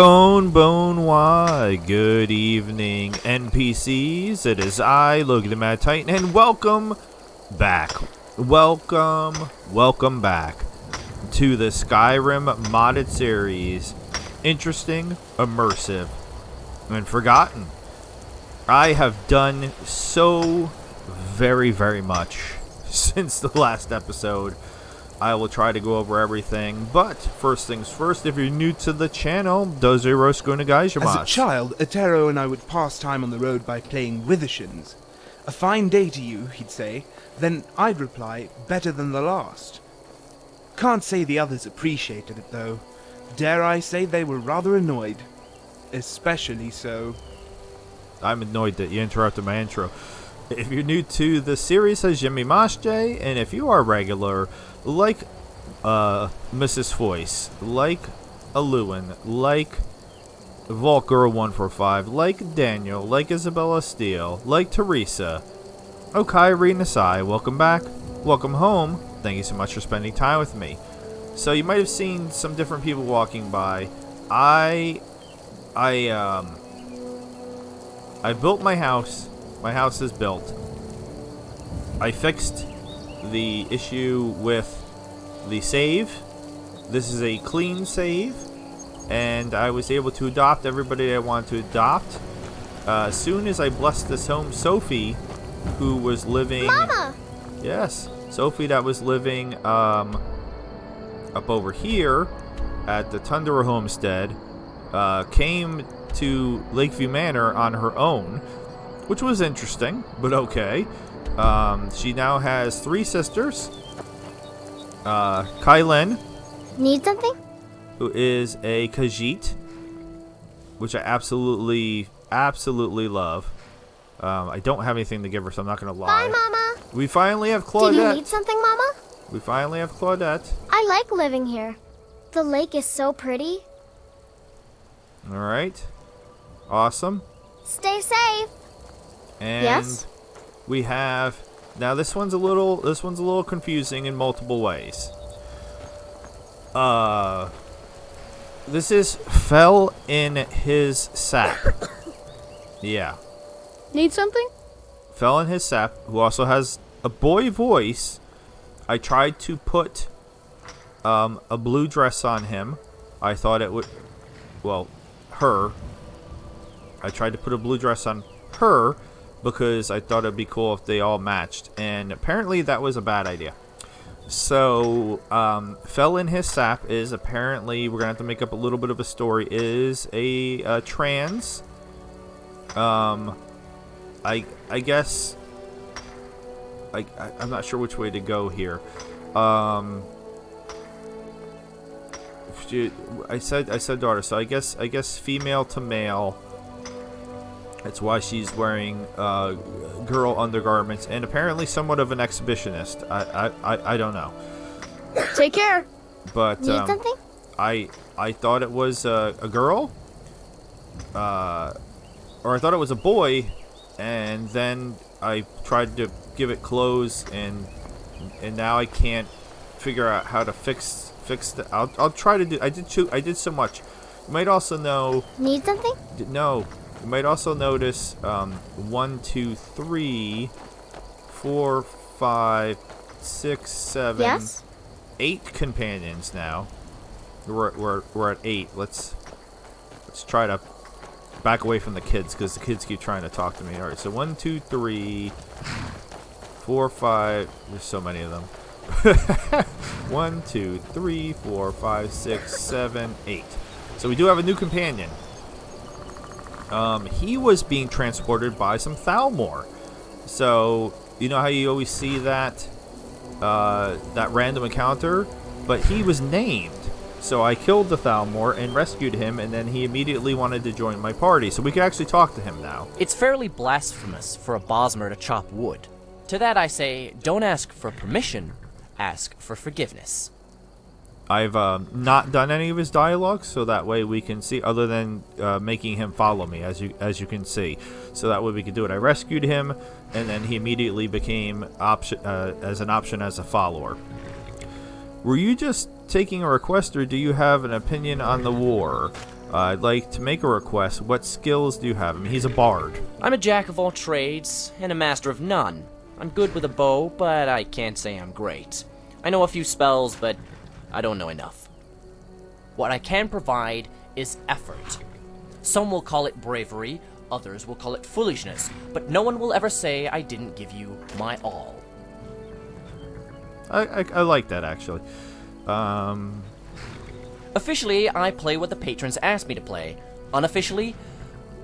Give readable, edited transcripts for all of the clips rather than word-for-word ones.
Konbonwa. Good evening, NPCs. It is I, Logan the Mad Titan, and welcome back. Welcome back to the Skyrim modded series. Interesting, immersive, and forgotten. I have done so very much since the last episode. I will try to go over everything, but first things first, if you're new to the channel, does Guna guys your As a child, Atero and I would pass time on the road by playing Withershins. A fine day to you, he'd say. Then I'd reply, better than the last. Can't say the others appreciated it, though. Dare I say they were rather annoyed. Especially so. I'm annoyed that you interrupted my intro. If you're new to the series, as Jimmy Masche, and if you are regular, like Mrs. Foyce, like Aluin, like VaultGirl145, like Daniel, like Isabella Steele, like Teresa, Okairi Nasai, welcome back, welcome home, thank you so much for spending time with me. So you might have seen some different people walking by. I built my house. My house is built. I fixed the issue with the save. This is a clean save, and I was able to adopt everybody I wanted to adopt. As soon as I blessed this home, Sophie, who was living... Mama! Yes, Sophie that was living up over here at the Tundra Homestead, came to Lakeview Manor on her own, which was interesting, but okay. She now has 3 sisters. Kylen. Need something? Who is a Khajiit, which I absolutely love. I don't have anything to give her, so I'm not going to lie. Bye, Mama. We finally have Claudette. Do you need something, Mama? We finally have Claudette. I like living here. The lake is so pretty. All right. Awesome. Stay safe. And yes? we have now this one's a little confusing in multiple ways. This is fell in his sap. Yeah. Need something? Fell in his sap, who also has a boy voice. I tried to put a blue dress on him. I thought it would, well, her. I tried to put a blue dress on her because I thought it'd be cool if they all matched, and apparently that was a bad idea. So, fell in his sap is apparently, we're gonna have to make up a little bit of a story, is a trans. I guess I'm not sure which way to go here. I said daughter, so I guess female to male. That's why she's wearing girl undergarments, and apparently somewhat of an exhibitionist. I don't know. Take care. But need something? I thought it was a girl, or I thought it was a boy, and then I tried to give it clothes, and now I can't figure out how to fix the. I'll try to do. I did so much. You might also know. Need something? No. You might also notice 1, 2, 3, 4, 5, 6, 7, yes? 8 companions now. We're at 8. Let's try to back away from the kids because the kids keep trying to talk to me. All right, so 1, 2, 3, 4, 5. There's so many of them. 1, 2, 3, 4, 5, 6, 7, 8. So we do have a new companion. He was being transported by some Thalmor. So, you know how you always see that random encounter? But he was named. So I killed the Thalmor and rescued him, and then he immediately wanted to join my party. So we can actually talk to him now. It's fairly blasphemous for a Bosmer to chop wood. To that I say, don't ask for permission, ask for forgiveness. I've not done any of his dialogue, so that way we can see, other than making him follow me, as you can see. So that way we can do it. I rescued him, and then he immediately became as an option as a follower. Were you just taking a request, or do you have an opinion on the war? I'd like to make a request. What skills do you have? I mean, he's a bard. I'm a jack of all trades and a master of none. I'm good with a bow, but I can't say I'm great. I know a few spells, but I don't know enough. What I can provide is effort. Some will call it bravery, others will call it foolishness, but no one will ever say I didn't give you my all. I like that, actually. Officially, I play what the patrons ask me to play. Unofficially,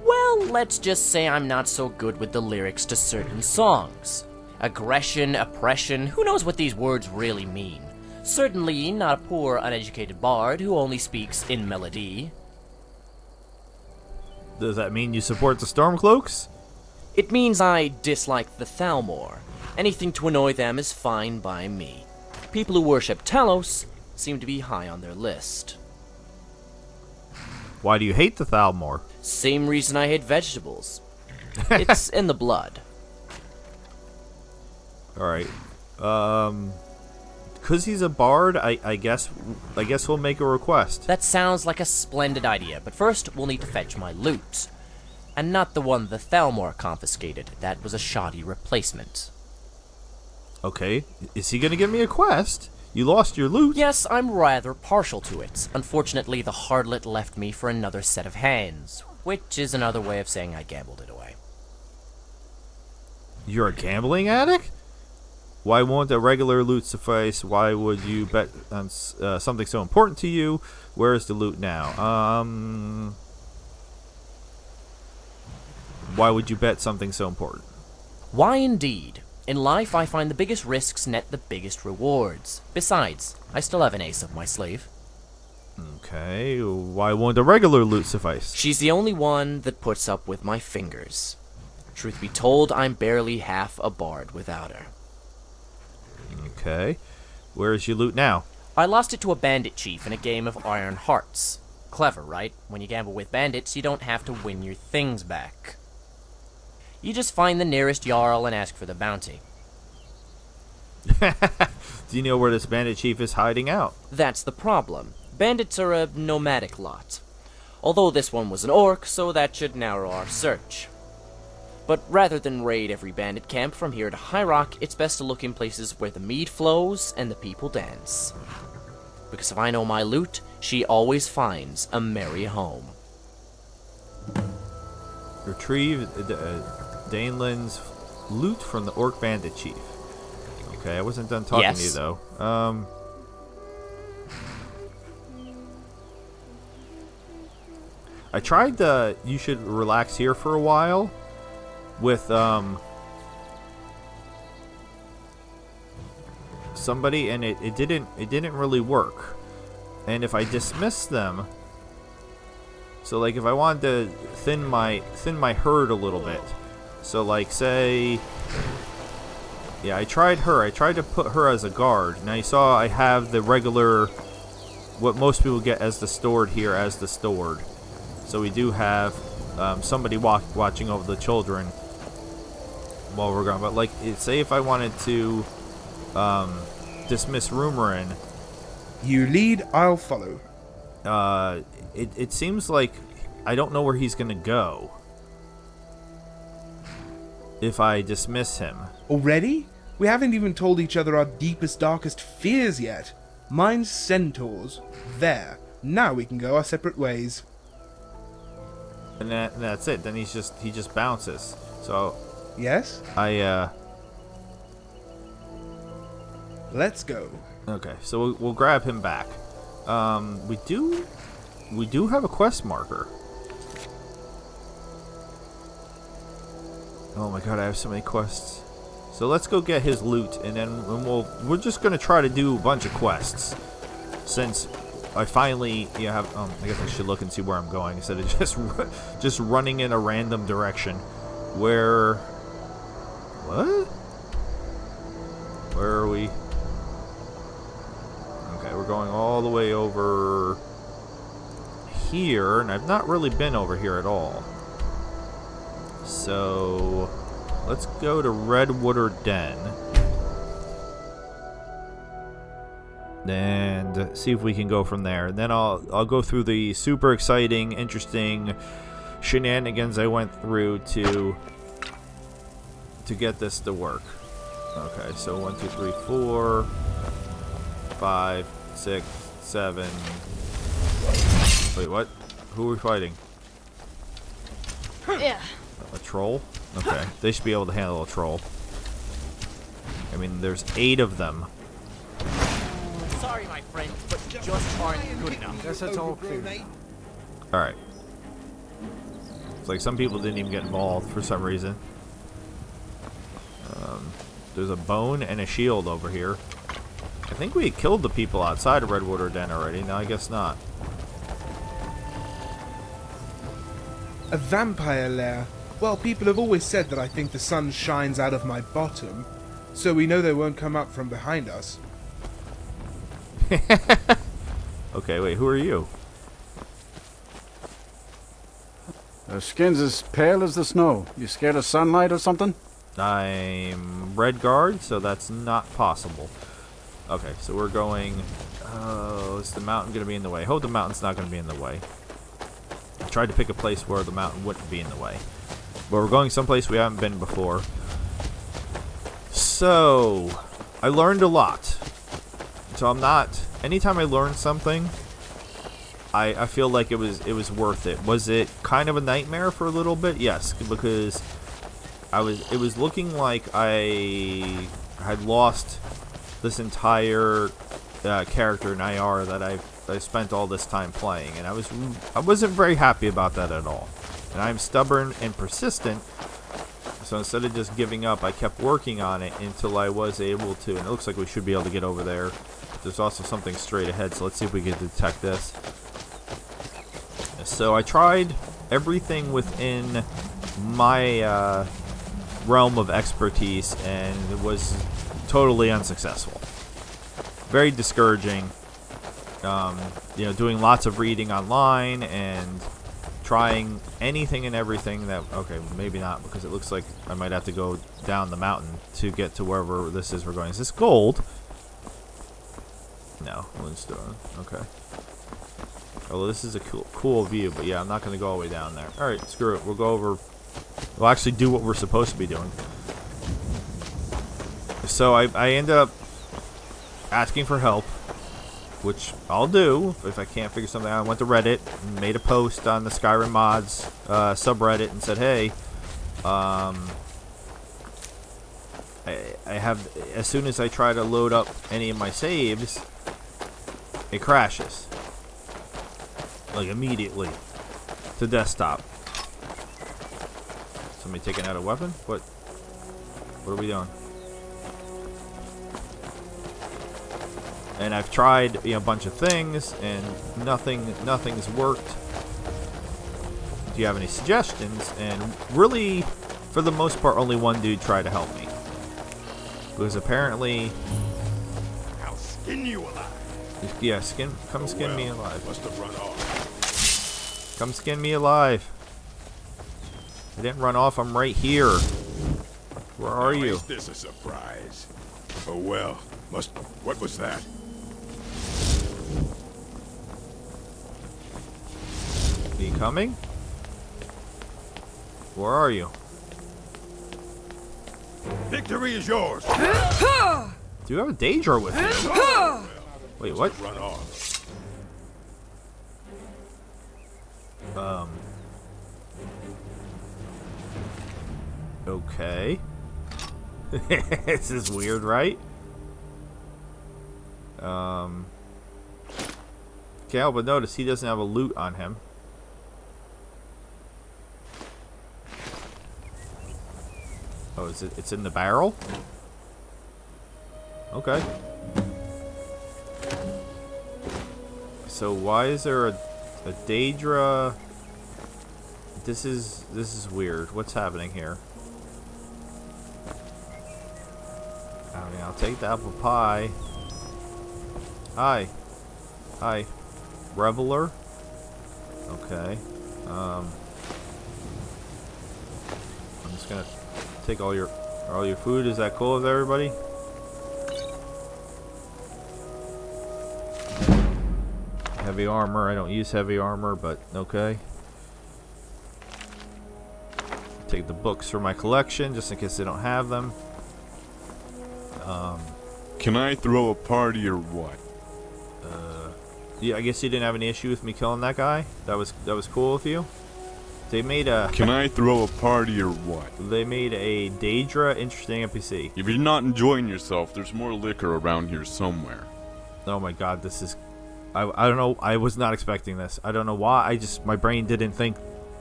well, let's just say I'm not so good with the lyrics to certain songs. Aggression, oppression, who knows what these words really mean? Certainly not a poor, uneducated bard who only speaks in melody. Does that mean you support the Stormcloaks? It means I dislike the Thalmor. Anything to annoy them is fine by me. People who worship Talos seem to be high on their list. Why do you hate the Thalmor? Same reason I hate vegetables. It's in the blood. Alright. Because he's a bard, I guess we'll make a request. That sounds like a splendid idea, but first we'll need to fetch my loot. And not the one the Thalmor confiscated. That was a shoddy replacement. Okay. Is he gonna give me a quest? You lost your loot? Yes, I'm rather partial to it. Unfortunately, the Hardlet left me for another set of hands, which is another way of saying I gambled it away. You're a gambling addict? Why won't a regular loot suffice? Why would you bet on something so important to you? Where is the loot now? Why would you bet something so important? Why indeed? In life, I find the biggest risks net the biggest rewards. Besides, I still have an ace up my sleeve. Okay, why won't a regular loot suffice? She's the only one that puts up with my fingers. Truth be told, I'm barely half a bard without her. Okay, where is your loot now? I lost it to a bandit chief in a game of Iron Hearts. Clever, right? When you gamble with bandits, you don't have to win your things back. You just find the nearest Jarl and ask for the bounty. Do you know where this bandit chief is hiding out? That's the problem. Bandits are a nomadic lot. Although this one was an orc, so that should narrow our search. But rather than raid every bandit camp from here to High Rock, it's best to look in places where the mead flows and the people dance. Because if I know my loot, she always finds a merry home. Retrieve Danelin's loot from the orc bandit chief. Okay, I wasn't done talking to you though. I tried the you should relax here for a while with somebody, and it didn't really work. And if I dismiss them, so like if I wanted to thin my herd a little bit, so like say, yeah, I tried her. I tried to put her as a guard. Now you saw I have the regular, what most people get as the stored here as the stored. So we do have somebody watching over the children while we're gone. But like, say if I wanted to dismiss Rumorin. You lead, I'll follow. It seems like I don't know where he's gonna go if I dismiss him. Already? We haven't even told each other our deepest, darkest fears yet. Mine's centaurs. There. Now we can go our separate ways. And that's it. Then he just bounces. So Yes? Let's go. Okay, so we'll grab him back. We do have a quest marker. Oh my god, I have so many quests. So let's go get his loot, and then we're just gonna try to do a bunch of quests. Since I finally have, I guess I should look and see where I'm going instead of just running in a random direction. What? Where are we? Okay, we're going all the way over here, and I've not really been over here at all. So let's go to Redwater Den. and see if we can go from there. And then I'll go through the super exciting, interesting shenanigans I went through to get this to work. Okay, so 1, 2, 3, 4, 5, 6, 7. Wait, what? Who are we fighting? Yeah. A troll? Okay, they should be able to handle a troll. I mean, there's 8 of them. Sorry, my friends, but you just aren't good enough. Guess that's all clear. Alright. It's like some people didn't even get involved for some reason. There's a bone and a shield over here. I think we had killed the people outside of Redwater Den already. No, I guess not. A vampire lair. Well, people have always said that I think the sun shines out of my bottom, so we know they won't come up from behind us. Okay, wait, who are you? Their skin's as pale as the snow. You scared of sunlight or something? I'm Redguard, so that's not possible. Okay, so we're going... Oh, is the mountain going to be in the way? I hope the mountain's not going to be in the way. I tried to pick a place where the mountain wouldn't be in the way. But we're going someplace we haven't been before. So, I learned a lot. So I'm not... Anytime I learn something, I feel like it was worth it. Was it kind of a nightmare for a little bit? Yes, because it was looking like I had lost this entire character in IR that I spent all this time playing, and I wasn't very happy about that at all. And I'm stubborn and persistent, so instead of just giving up, I kept working on it until I was able to. And it looks like we should be able to get over there. There's also something straight ahead, so let's see if we can detect this. So I tried everything within my realm of expertise, and it was totally unsuccessful. Very discouraging. Doing lots of reading online and trying anything and everything that... Okay, maybe not, because it looks like I might have to go down the mountain to get to wherever this is we're going. Is this gold? No, Moonstone. Okay. Although this is a cool view, but yeah, I'm not going to go all the way down there. Alright, screw it. We'll go over... We'll actually do what we're supposed to be doing. So I ended up asking for help, which I'll do if I can't figure something out. I went to Reddit and made a post on the Skyrim mods subreddit and said, hey, I have... As soon as I try to load up any of my saves, it crashes. Like immediately to desktop. Somebody taking out a weapon? What are we doing? And I've tried a bunch of things and nothing's worked. Do you have any suggestions? And really, for the most part, only one dude tried to help me. Because apparently... I'll skin you alive. Yeah, come skin me alive. Must have run off. Come skin me alive. I didn't run off, I'm right here. Where are you? Is this a surprise? Oh well, what was that? Are you coming? Where are you? Victory is yours. Do you have a Daedra with you? Wait, what? Run off. Okay. This is weird, right? Can't help but notice he doesn't have a loot on him. Oh, is it? It's in the barrel? Okay. So why is there a Daedra? This is weird. What's happening here? I mean, I'll take the apple pie. Hi. Hi. Reveler? Okay. I'm just gonna take all your food. Is that cool with everybody? Heavy armor. I don't use heavy armor, but okay. Take the books from my collection, just in case they don't have them. Can I throw a party or what? Yeah, I guess you didn't have any issue with me killing that guy. That was cool with you. They made a. Can I throw a party or what? They made a Daedra interesting NPC. If you're not enjoying yourself, there's more liquor around here somewhere. Oh my god, this is. I don't know. I was not expecting this. I don't know why. My brain didn't think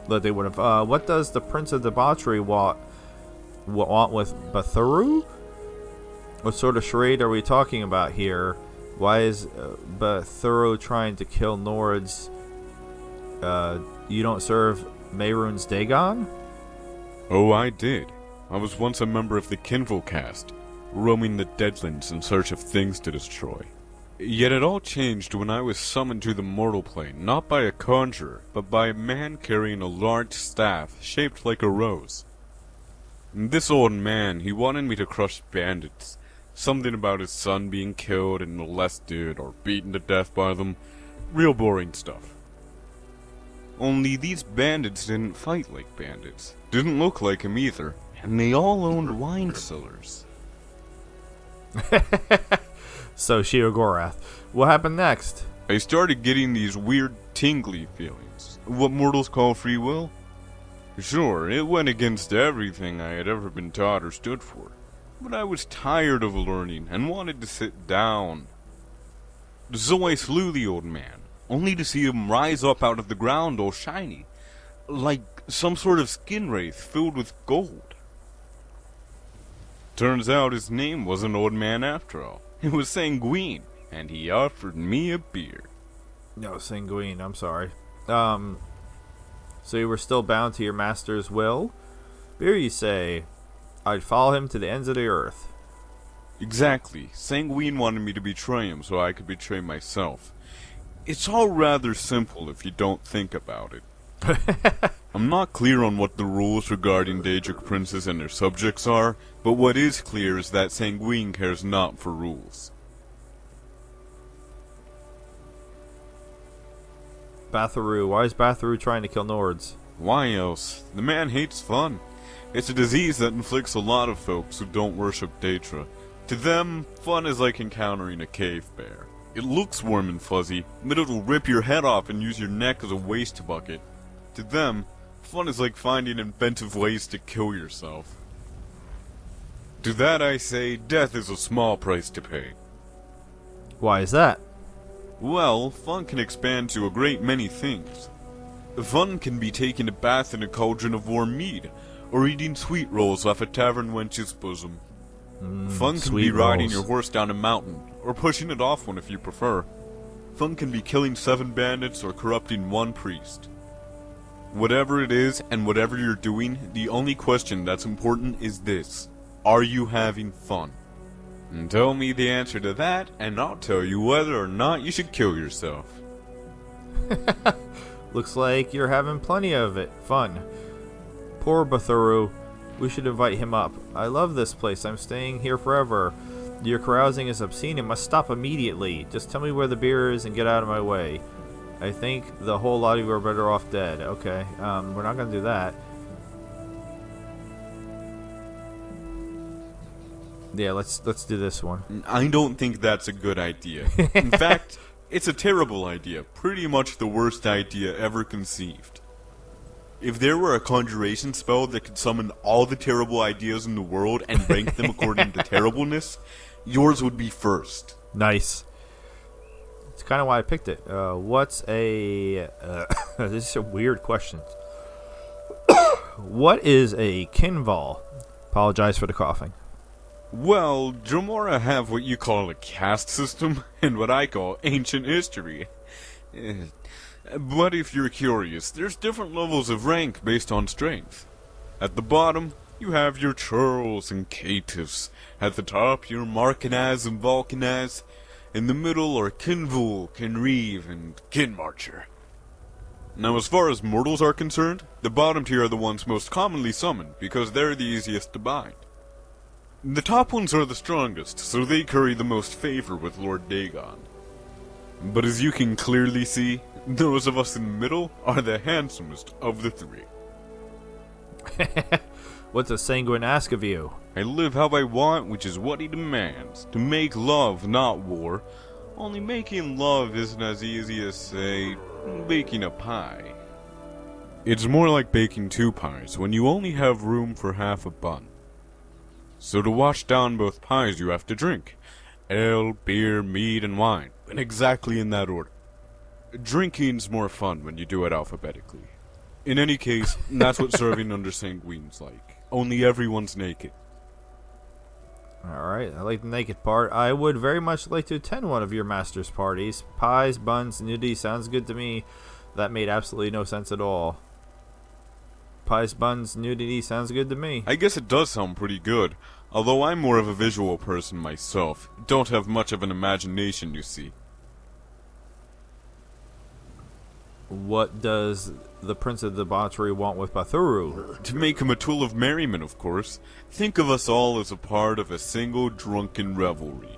that they would have. What does the Prince of Debauchery want with Batharu? What sort of charade are we talking about here? Why is Batharu trying to kill Nords? You don't serve Mehrunes Dagon? Oh, I did. I was once a member of the Kinvil caste, roaming the Deadlands in search of things to destroy. Yet it all changed when I was summoned to the mortal plane, not by a conjurer, but by a man carrying a large staff shaped like a rose. And this old man, he wanted me to crush bandits. Something about his son being killed and molested or beaten to death by them. Real boring stuff. Only these bandits didn't fight like bandits. Didn't look like him either. And they all owned wine cellars. So, Sheogorath. What happened next? I started getting these weird tingly feelings. What mortals call free will? Sure, it went against everything I had ever been taught or stood for. But I was tired of learning and wanted to sit down. So I slew the old man, only to see him rise up out of the ground all shiny, like some sort of skin wraith filled with gold. Turns out his name wasn't Old Man after all. It was Sanguine, and he offered me a beer. No, Sanguine, I'm sorry. So you were still bound to your master's will? Beer, you say? I'd follow him to the ends of the earth. Exactly. Sanguine wanted me to betray him so I could betray myself. It's all rather simple if you don't think about it. I'm not clear on what the rules regarding Daedric princes and their subjects are, but what is clear is that Sanguine cares not for rules. Batharu. Why is Batharu trying to kill Nords? Why else? The man hates fun. It's a disease that inflicts a lot of folks who don't worship Daedra. To them, fun is like encountering a cave bear. It looks warm and fuzzy, but it'll rip your head off and use your neck as a waste bucket. To them, fun is like finding inventive ways to kill yourself. To that I say, death is a small price to pay. Why is that? Well, fun can expand to a great many things. Fun can be taking a bath in a cauldron of warm mead, or eating sweet rolls off a tavern wench's bosom. Fun can be riding your horse down a mountain, or pushing it off one if you prefer. Fun can be killing 7 bandits or corrupting 1 priest. Whatever it is, and whatever you're doing, the only question that's important is this. Are you having fun? And tell me the answer to that, and I'll tell you whether or not you should kill yourself. Looks like you're having plenty of it. Fun. Poor Batharu. We should invite him up. I love this place. I'm staying here forever. Your carousing is obscene and must stop immediately. Just tell me where the beer is and get out of my way. I think the whole lot of you are better off dead. Okay, we're not gonna do that. Yeah, let's do this one. I don't think that's a good idea. In fact, it's a terrible idea. Pretty much the worst idea ever conceived. If there were a conjuration spell that could summon all the terrible ideas in the world and rank them according to terribleness, yours would be first. Nice. It's kind of why I picked it. What's a... this is a weird question. What is a kinval? Apologize for the coughing. Well, Dromora have what you call a caste system, and what I call ancient history. But if you're curious, there's different levels of rank based on strength. At the bottom, you have your churls and caitiffs. At the top, your Marcanaz and Vulcanaz. In the middle are Kinvul, Kinreeve, and Kinmarcher. Now, as far as mortals are concerned, the bottom tier are the ones most commonly summoned, because they're the easiest to bind. The top ones are the strongest, so they curry the most favor with Lord Dagon. But as you can clearly see, those of us in the middle are the handsomest of the three. What's a sanguine ask of you? I live how I want, which is what he demands. To make love, not war. Only making love isn't as easy as, say, baking a pie. It's more like baking 2 pies, when you only have room for half a bun. So to wash down both pies you have to drink. Ale, beer, mead, and wine. And exactly in that order. Drinking's more fun when you do it alphabetically. In any case, that's what serving under sanguine's like. Only everyone's naked. Alright, I like the naked part. I would very much like to attend one of your master's parties. Pies, buns, nudity sounds good to me. That made absolutely no sense at all. Pies, buns, nudity sounds good to me. I guess it does sound pretty good. Although I'm more of a visual person myself. Don't have much of an imagination, you see. What does the Prince of Debauchery want with Bathuru? To make him a tool of merriment, of course. Think of us all as a part of a single drunken revelry.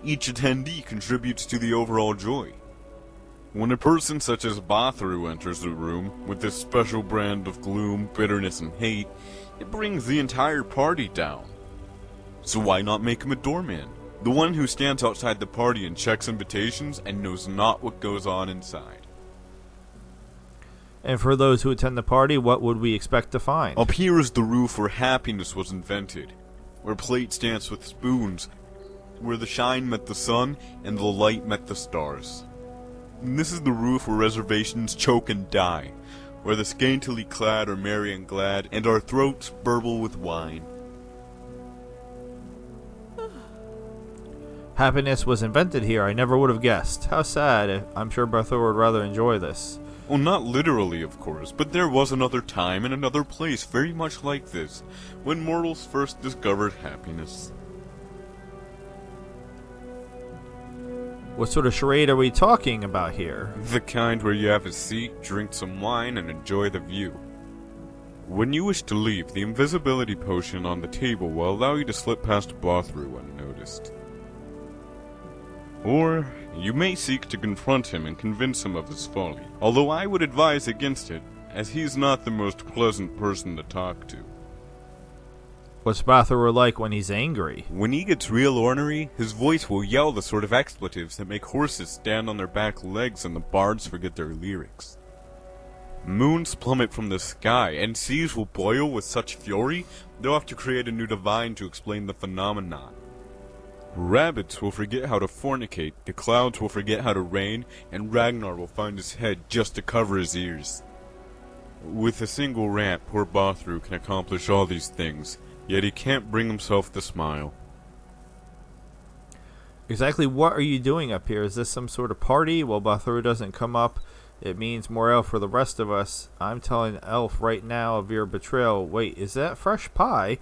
Each attendee contributes to the overall joy. When a person such as Bathuru enters the room, with this special brand of gloom, bitterness, and hate, it brings the entire party down. So why not make him a doorman? The one who stands outside the party and checks invitations and knows not what goes on inside. And for those who attend the party, what would we expect to find? Up here is the roof where happiness was invented, where plates dance with spoons, where the shine met the sun and the light met the stars. And this is the roof where reservations choke and die, where the scantily clad are merry and glad, and our throats burble with wine. Happiness was invented here. I never would have guessed. How sad. I'm sure Bathuru would rather enjoy this. Well, not literally, of course, but there was another time and another place very much like this, when mortals first discovered happiness. What sort of charade are we talking about here? The kind where you have a seat, drink some wine, and enjoy the view. When you wish to leave, the invisibility potion on the table will allow you to slip past Bathuru unnoticed. Or, you may seek to confront him and convince him of his folly, although I would advise against it, as he's not the most pleasant person to talk to. What's Bathuru like when he's angry? When he gets real ornery, his voice will yell the sort of expletives that make horses stand on their back legs and the bards forget their lyrics. Moons plummet from the sky, and seas will boil with such fury, they'll have to create a new divine to explain the phenomenon. Rabbits will forget how to fornicate, the clouds will forget how to rain, and Ragnar will find his head just to cover his ears. With a single rant, poor Bathuru can accomplish all these things, yet he can't bring himself to smile. Exactly what are you doing up here? Is this some sort of party? Well, Bathuru doesn't come up. It means more ale for the rest of us. I'm telling Elf right now of your betrayal. Wait, is that fresh pie?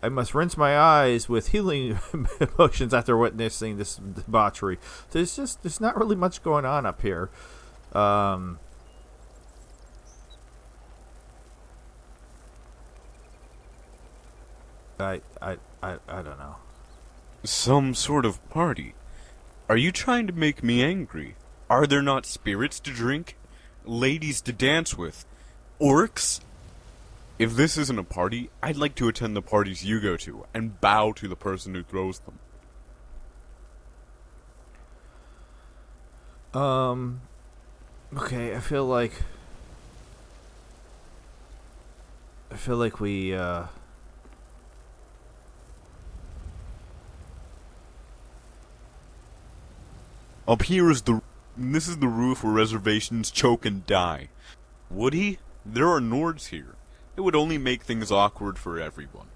I must rinse my eyes with healing potions after witnessing this debauchery. There's not really much going on up here. I don't know. Some sort of party? Are you trying to make me angry? Are there not spirits to drink? Ladies to dance with? Orcs? If this isn't a party, I'd like to attend the parties you go to, and bow to the person who throws them. Okay, I feel like we, Up here is this is the roof where reservations choke and die. Would he? There are Nords here. It would only make things awkward for everyone.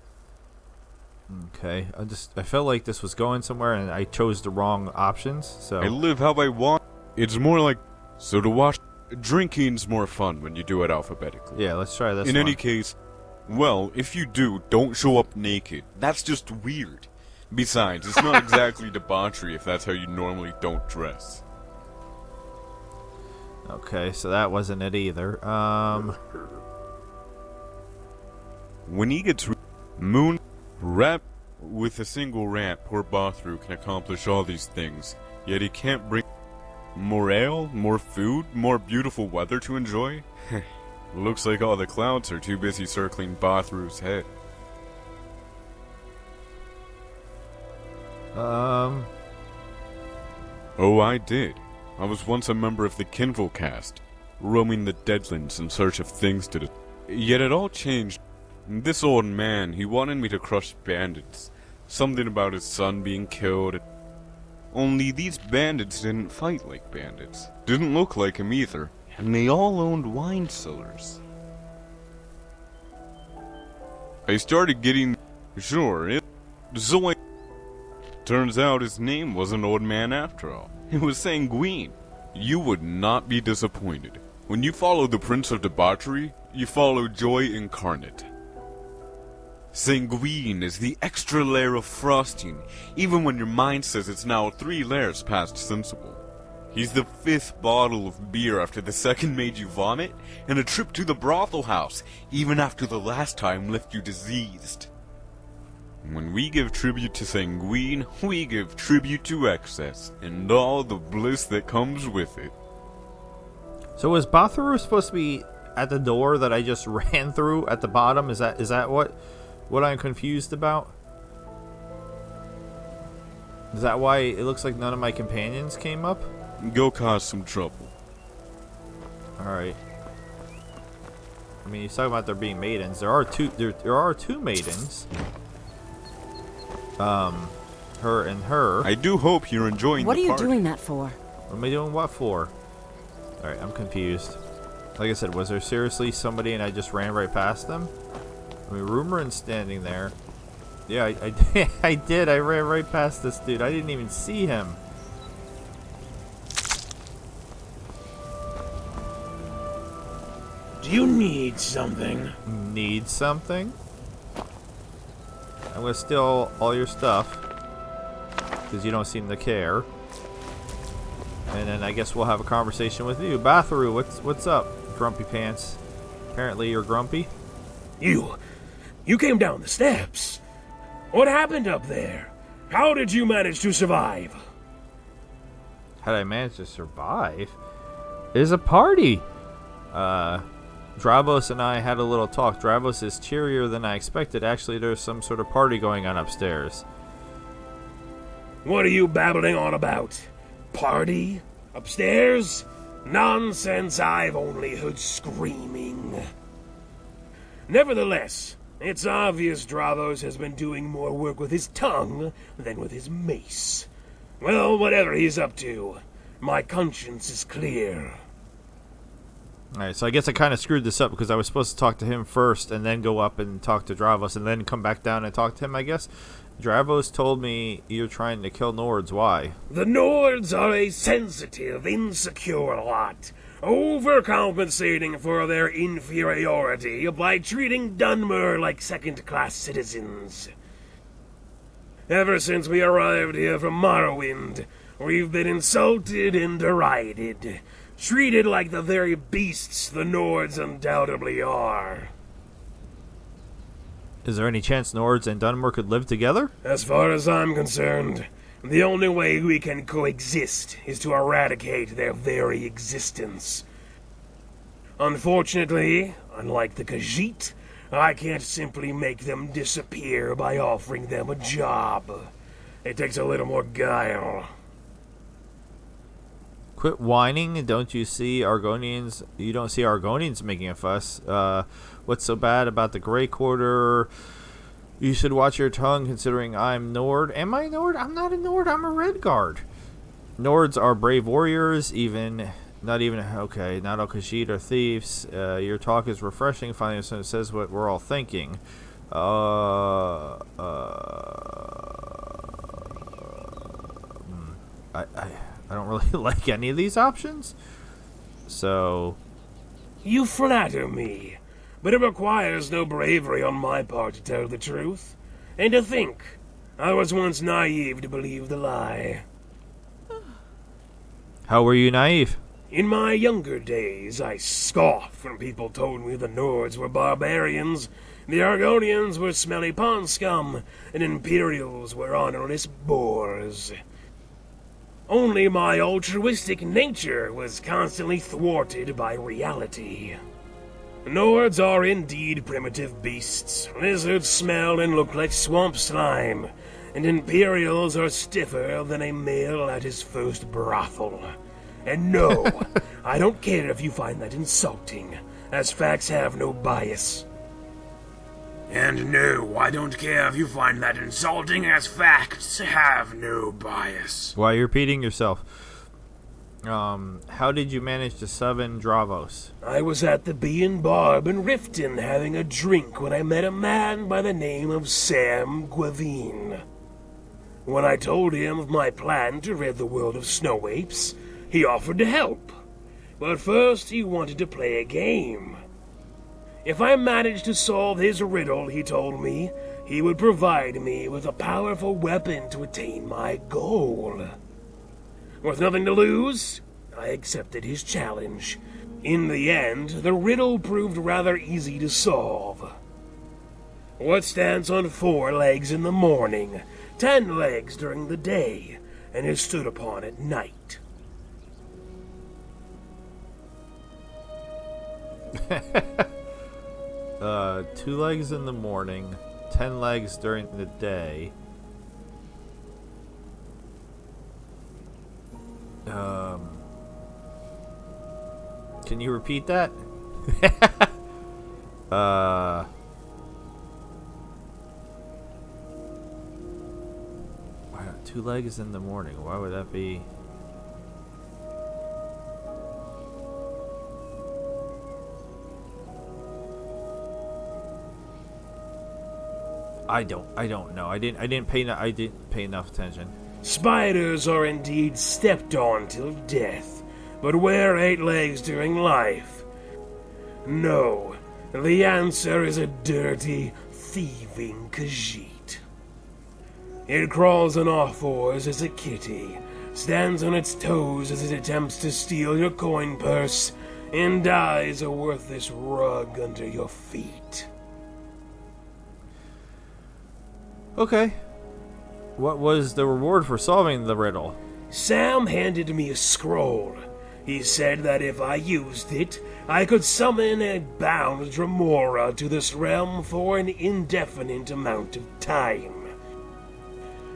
Okay, I felt like this was going somewhere and I chose the wrong options, so... I live how I want. It's more like... So to watch... Drinking's more fun when you do it alphabetically. Yeah, let's try this In one. any case, well, if you do, don't show up naked. That's just weird. Besides, it's not exactly debauchery if that's how you normally don't dress. Okay, so that wasn't it either. When he gets moon rap with a single rant, poor Bathuru can accomplish all these things, yet he can't bring. More ale, more food, more beautiful weather to enjoy? Looks like all the clouds are too busy circling Bathru's head. Oh, I did. I was once a member of the Kinville cast, roaming the Deadlands in search of things to do. Yet it all changed. This old man, he wanted me to crush bandits. Something about his son being killed. Only these bandits didn't fight like bandits. Didn't look like him either. And they all owned wine cellars. I started getting... So turns out his name was an old man after all. It was Sanguine. You would not be disappointed. When you follow the Prince of Debauchery, you follow Joy Incarnate. Sanguine is the extra layer of frosting, even when your mind says it's now 3 layers past sensible. He's the 5th bottle of beer after the 2nd made you vomit, and a trip to the brothel house, even after the last time left you diseased. When we give tribute to Sanguine, we give tribute to excess, and all the bliss that comes with it. So was Batharu supposed to be at the door that I just ran through at the bottom? Is that what I'm confused about? Is that why it looks like none of my companions came up? Go cause some trouble. Alright. I mean, he's talking about there being maidens. There are two maidens. Her and her. I do hope you're enjoying What the are you party. doing that for? What am I doing what for? Alright, I'm confused. Like I said, was there seriously somebody and I just ran right past them? I mean, Rumorin's standing there. Yeah, I did. I ran right past this dude. I didn't even see him. Do you need something? Need something? I'm gonna steal all your stuff because you don't seem to care. And then I guess we'll have a conversation with you. Batharu, what's up, grumpy pants? Apparently you're grumpy. You came down the steps. What happened up there? How did you manage to survive? How did I manage to survive? There's a party. Dravos and I had a little talk. Dravos is cheerier than I expected. Actually, there's some sort of party going on upstairs. What are you babbling on about? Party? Upstairs? Nonsense, I've only heard screaming. Nevertheless, it's obvious Dravos has been doing more work with his tongue than with his mace. Well, whatever he's up to, my conscience is clear. Alright, so I guess I kind of screwed this up because I was supposed to talk to him first and then go up and talk to Dravos and then come back down and talk to him, I guess. Dravos told me you're trying to kill Nords. Why? The Nords are a sensitive, insecure lot, overcompensating for their inferiority by treating Dunmer like second-class citizens. Ever since we arrived here from Morrowind, we've been insulted and derided, treated like the very beasts the Nords undoubtedly are. Is there any chance Nords and Dunmer could live together? As far as I'm concerned, the only way we can coexist is to eradicate their very existence. Unfortunately, unlike the Khajiit, I can't simply make them disappear by offering them a job. It takes a little more guile. Quit whining. Don't you see Argonians? You don't see Argonians making a fuss. What's so bad about the Grey Quarter? You should watch your tongue considering I'm Nord. Am I Nord? I'm not a Nord. I'm a Redguard. Nords are brave warriors, not all Khajiit are thieves. Your talk is refreshing. Finally, someone says what we're all thinking. I don't really like any of these options. So... You flatter me, but it requires no bravery on my part to tell the truth. And to think, I was once naive to believe the lie. How were you naive? In my younger days, I scoffed when people told me the Nords were barbarians, the Argonians were smelly pond scum, and Imperials were honorless boors. Only my altruistic nature was constantly thwarted by reality. Nords are indeed primitive beasts. Lizards smell and look like swamp slime, and Imperials are stiffer than a male at his first brothel. And no, I don't care if you find that insulting, as facts have no bias. And no, I don't care if you find that insulting, as facts have no bias. Why are you repeating yourself? How did you manage to summon Dravos? I was at the Bee and Barb in Riften having a drink when I met a man by the name of Sam Guavine. When I told him of my plan to rid the world of snow apes, he offered to help. But first he wanted to play a game. If I managed to solve his riddle, he told me, he would provide me with a powerful weapon to attain my goal. With nothing to lose, I accepted his challenge. In the end, the riddle proved rather easy to solve. What stands on 4 legs in the morning, 10 legs during the day, and is stood upon at night? 2 legs in the morning, 10 legs during the day. Can you repeat that? Why not 2 legs in the morning? Why would that be? I don't know. I didn't pay enough attention. Spiders are indeed stepped on till death, but wear 8 legs during life. No, the answer is a dirty, thieving Khajiit. It crawls on all 4s as a kitty, stands on its toes as it attempts to steal your coin purse, and dies a worthless rug under your feet. Okay. What was the reward for solving the riddle? Sam handed me a scroll. He said that if I used it, I could summon and bound Dremora to this realm for an indefinite amount of time.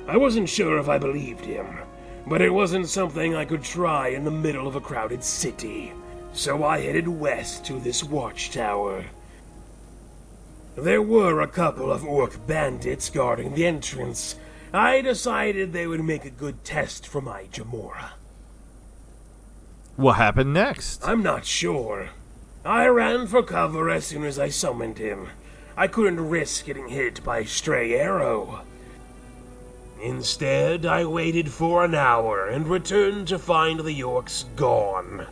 I wasn't sure if I believed him, but it wasn't something I could try in the middle of a crowded city, so I headed west to this watchtower. There were a couple of orc bandits guarding the entrance. I decided they would make a good test for my Dremora. What happened next? I'm not sure. I ran for cover as soon as I summoned him. I couldn't risk getting hit by a stray arrow. Instead, I waited for an hour and returned to find the orcs gone,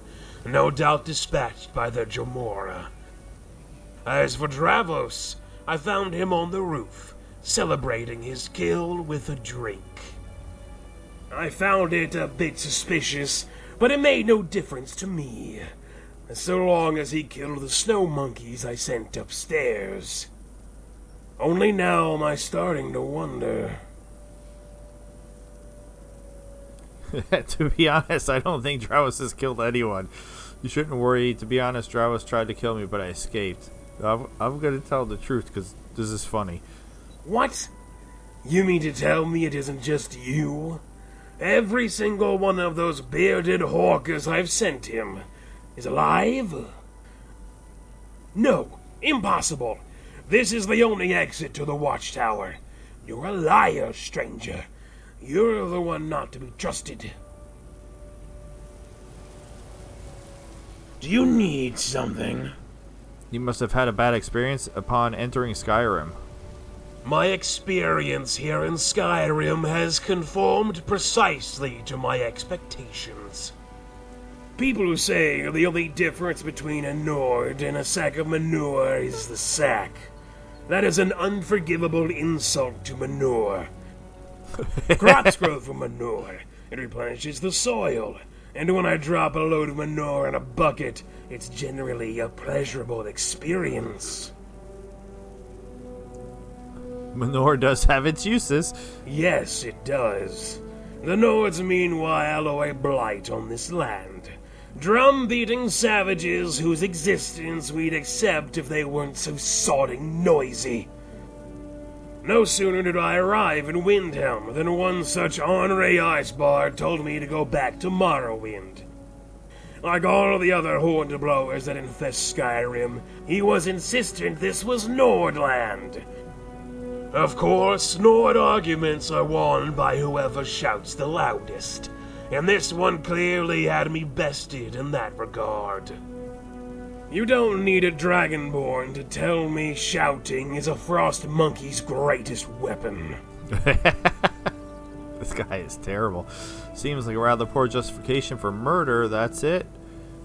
no doubt dispatched by their Dremora. As for Dravos, I found him on the roof, celebrating his kill with a drink. I found it a bit suspicious, but it made no difference to me, so long as he killed the snow monkeys I sent upstairs. Only now am I starting to wonder. To be honest, I don't think Dravos has killed anyone. You shouldn't worry. To be honest, Dravos tried to kill me, but I escaped. I'm gonna tell the truth because this is funny. What? You mean to tell me it isn't just you? Every single one of those bearded hawkers I've sent him is alive? No, impossible. This is the only exit to the watchtower. You're a liar, stranger. You're the one not to be trusted. Do you need something? You must have had a bad experience upon entering Skyrim. My experience here in Skyrim has conformed precisely to my expectations. People who say the only difference between a Nord and a sack of manure is the sack. That is an unforgivable insult to manure. Crops grow from manure. It replenishes the soil. And when I drop a load of manure in a bucket, it's generally a pleasurable experience. Manure does have its uses. Yes, it does. The Nords, meanwhile, are a blight on this land. Drum-beating savages whose existence we'd accept if they weren't so sodding noisy. No sooner did I arrive in Windhelm than one such ornery icebard told me to go back to Morrowind. Like all the other horned blowers that infest Skyrim, he was insistent this was Nordland. Of course, Nord arguments are won by whoever shouts the loudest, and this one clearly had me bested in that regard. You don't need a Dragonborn to tell me shouting is a frost monkey's greatest weapon. This guy is terrible. Seems like a rather poor justification for murder, that's it.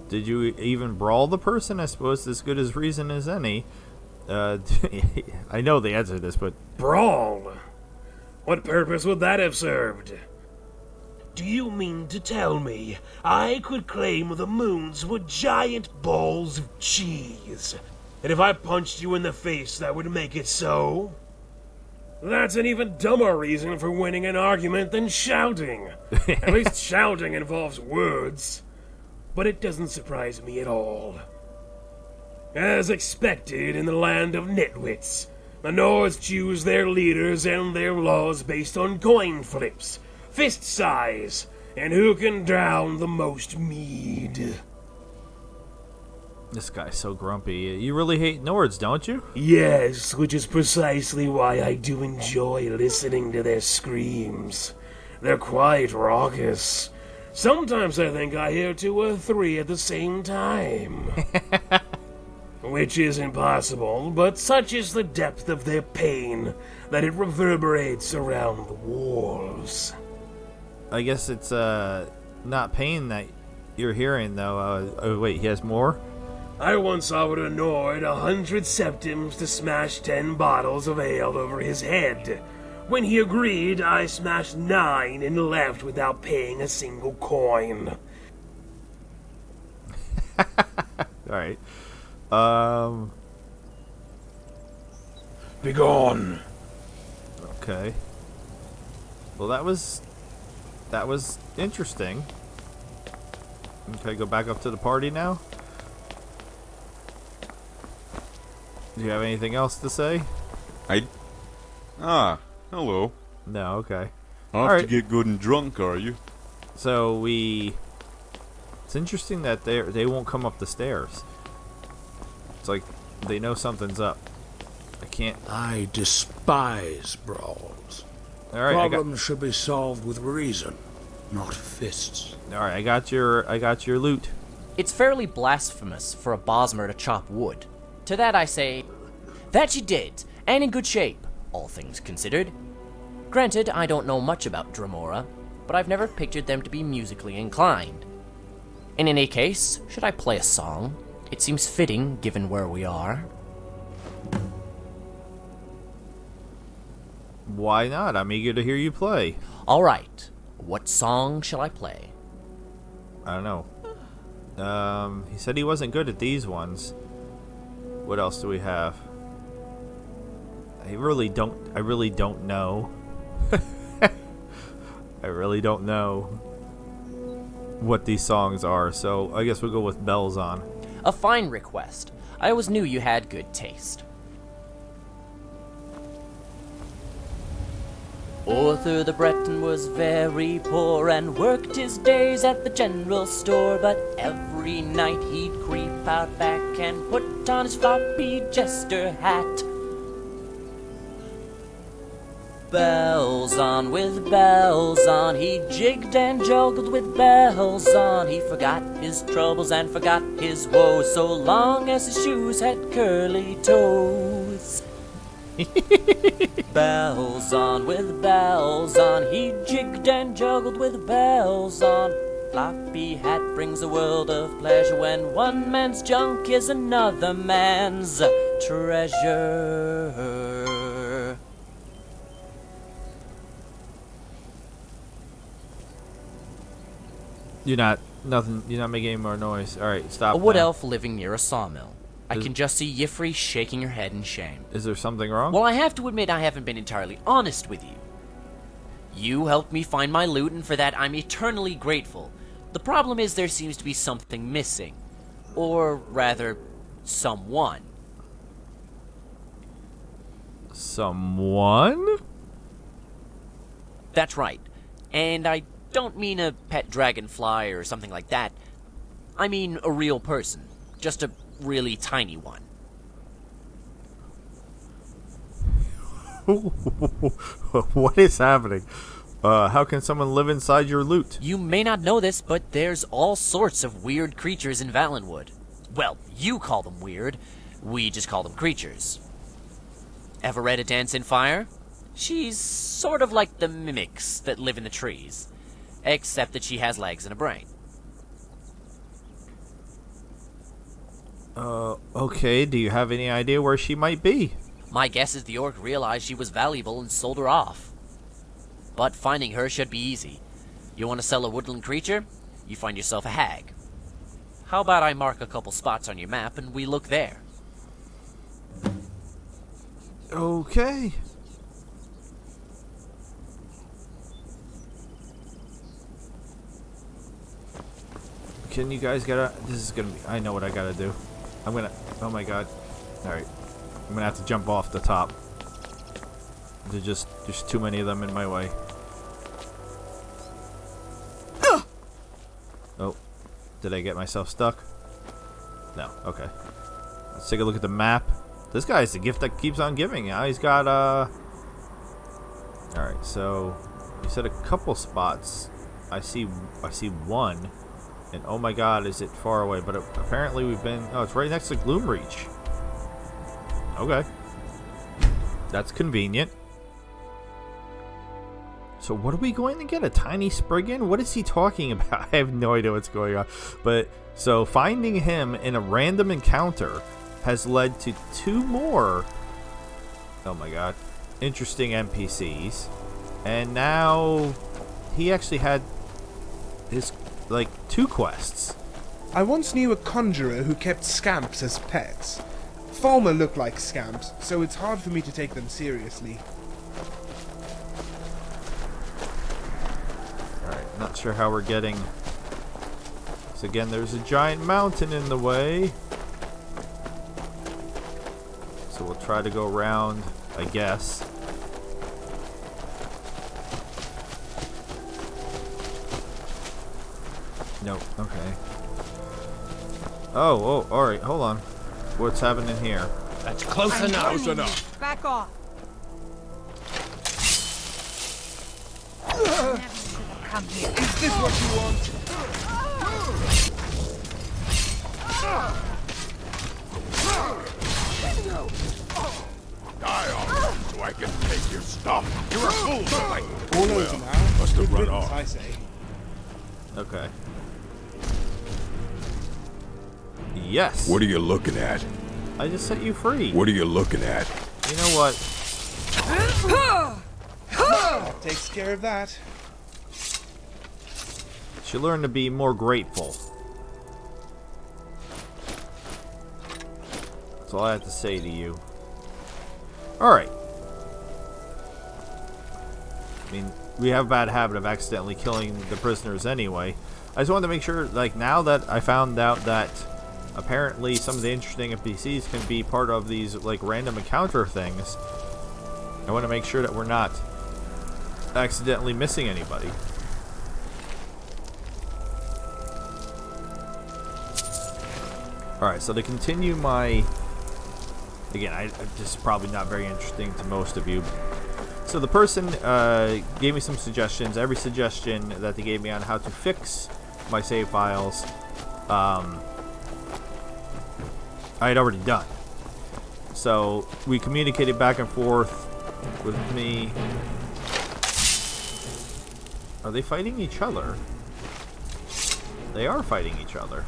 Did you even brawl the person? I suppose as good as reason as any. I know the answer to this, but... Brawl? What purpose would that have served? Do you mean to tell me I could claim the moons were giant balls of cheese, and if I punched you in the face that would make it so? That's an even dumber reason for winning an argument than shouting. At least shouting involves words. But it doesn't surprise me at all. As expected in the land of nitwits, the Nords choose their leaders and their laws based on coin flips, fist size, and who can drown the most mead. This guy's so grumpy. You really hate Nords, don't you? Yes, which is precisely why I do enjoy listening to their screams. They're quite raucous. Sometimes I think I hear 2 or 3 at the same time. Which is impossible, but such is the depth of their pain that it reverberates around the walls. I guess it's not pain that you're hearing, though. Oh, wait, he has more? I once offered a Nord 100 septims to smash 10 bottles of ale over his head. When he agreed, I smashed 9 and left without paying a single coin. Alright. Begone. Okay. Well, that was interesting. Okay, go back up to the party now. Do you have anything else to say? Hello. No, okay. Off All to right. get good and drunk, are you? So it's interesting that they won't come up the stairs. It's like they know something's up. I despise brawls. All right, Problems should be solved with reason, not fists. all right, I got your loot. It's fairly blasphemous for a Bosmer to chop wood. To that I say, that you did, and in good shape, all things considered. Granted, I don't know much about Dremora, but I've never pictured them to be musically inclined. In any case, should I play a song? It seems fitting, given where we are. Why not? I'm eager to hear you play. Alright, what song shall I play? I don't know. He said he wasn't good at these ones. What else do we have? I really don't know. I really don't know what these songs are, so I guess we'll go with Bells On. A fine request. I always knew you had good taste. Arthur the Breton was very poor and worked his days at the general store, but every night he'd creep out back and put on his floppy jester hat. Bells on with bells on, he jigged and juggled with bells on. He forgot his troubles and forgot his woes, so long as his shoes had curly toes. Bells on with bells on, he jigged and juggled with bells on. Floppy hat brings a world of pleasure when one man's junk is another man's treasure. You're not making any more noise. Alright, stop. A wood now. elf living near a sawmill. I can just see Yifri shaking her head in shame. Is there something wrong? Well, I have to admit I haven't been entirely honest with you. You helped me find my loot, and for that I'm eternally grateful. The problem is there seems to be something missing. Or rather, someone. Someone? That's right. And I don't mean a pet dragonfly or something like that. I mean a real person. Just a really tiny one. What is happening? How can someone live inside your loot? You may not know this, but there's all sorts of weird creatures in Valenwood. Well, you call them weird. We just call them creatures. Ever read A Dance in Fire? She's sort of like the mimics that live in the trees. Except that she has legs and a brain. Okay, do you have any idea where she might be? My guess is the orc realized she was valuable and sold her off. But finding her should be easy. You want to sell a woodland creature? You find yourself a hag. How about I mark a couple spots on your map and we look there? Okay. Can you guys get a... This is gonna be... I know what I gotta do. I'm gonna... Oh my god. Alright. I'm gonna have to jump off the top. There's too many of them in my way. Oh. Did I get myself stuck? No. Okay. Let's take a look at the map. This guy's the gift that keeps on giving. Now he's got, Alright, so... You said a couple spots. I see one. And oh my god, is it far away? But apparently we've been... Oh, it's right next to Gloomreach. Okay. That's convenient. So what are we going to get? A tiny Spriggan? What is he talking about? I have no idea what's going on. But, so finding him in a random encounter has led to 2 more... Oh my god. Interesting NPCs. And now... He actually had... his... like 2 quests. I once knew a conjurer who kept scamps as pets. Falmer look like scamps, so it's hard for me to take them seriously. Alright, not sure how we're getting... So again, there's a giant mountain in the way. So we'll try to go around, I guess. Nope, okay. Oh, alright, hold on. What's happening here? That's close enough. Close enough. Back off. Come here. Is this what you want? Die off, so I can take your stuff. You're a fool, boy. All over now. Must have Good run riddance, off. I say. Okay. Yes. What are you looking at? I just set you free. What are you looking at? You know what? That takes care of that. Should learn to be more grateful. That's all I have to say to you. Alright. I mean, we have a bad habit of accidentally killing the prisoners anyway. I just wanted to make sure, like, now that I found out that apparently some of the interesting NPCs can be part of these, like, random encounter things, I want to make sure that we're not accidentally missing anybody. Alright, so to continue my... Again, this is probably not very interesting to most of you. So the person gave me some suggestions. Every suggestion that they gave me on how to fix my save files, I had already done. So we communicated back and forth with me. Are they fighting each other? They are fighting each other.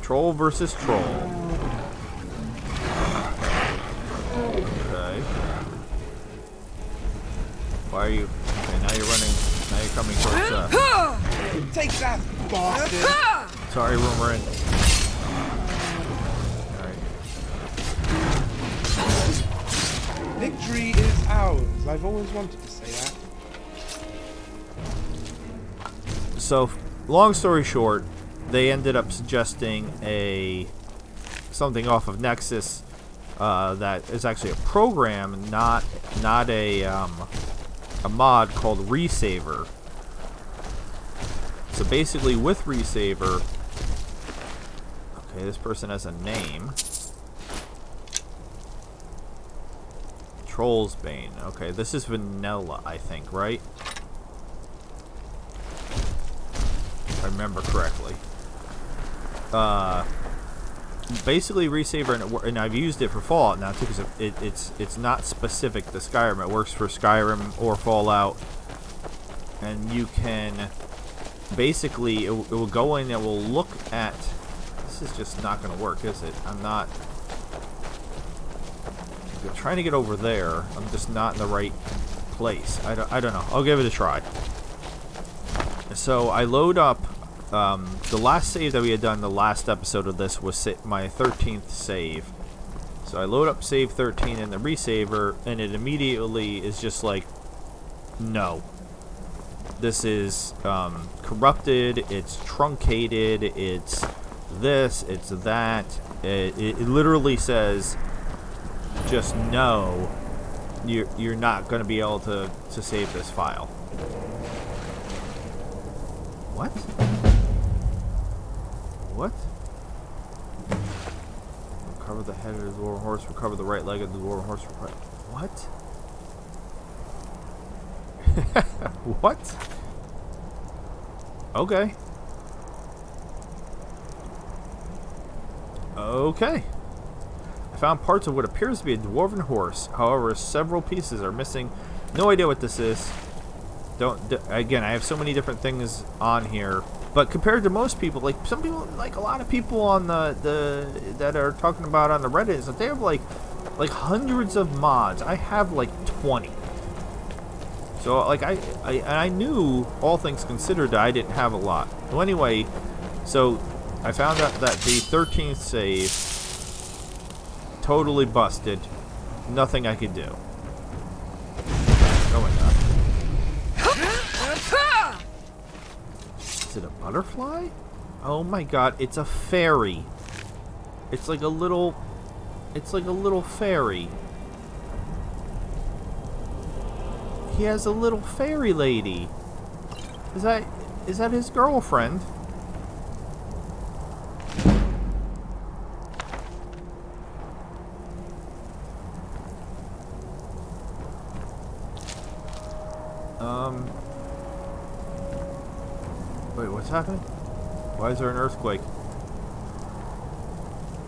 Troll versus troll. Okay. Why are you... Okay, now you're running... Now you're coming towards Take that, bastard! Sorry, we're in. Alright. Victory is ours. I've always wanted to say that. So, long story short, they ended up suggesting something off of Nexus that is actually a program, not a mod called Resaver. So basically, with Resaver, okay, this person has a name. Troll's Bane. Okay, this is vanilla, I think, right? If I remember correctly. Basically, Resaver, and I've used it for Fallout now too, because it's not specific to Skyrim. It works for Skyrim or Fallout, and you can basically it will go in and will look at. This is just not going to work, is it? I'm trying to get over there. I'm just not in the right place. I don't know. I'll give it a try. So I load up. The last save that we had done the last episode of this was my 13th save. So I load up save 13 in the Resaver, and it immediately is just like, no. This is corrupted, it's truncated, it's this, it's that. It literally says, just no, you're not going to be able to save this file. What? What? Recover the head of the dwarven horse, recover the right leg of the dwarven horse. What? What? Okay. Okay. I found parts of what appears to be a dwarven horse. However, several pieces are missing. No idea what this is. Again, I have so many different things on here. But compared to most people, like some people, like a lot of people on that are talking about on the Reddit, is that they have like hundreds of mods. I have like 20. So like I knew, all things considered, that I didn't have a lot. Well, anyway, so I found out that the 13th save totally busted. Nothing I could do. Oh my god. Is it a butterfly? Oh my god, it's a fairy. It's like a little fairy. He has a little fairy lady. Is that his girlfriend? Wait, what's happening? Why is there an earthquake?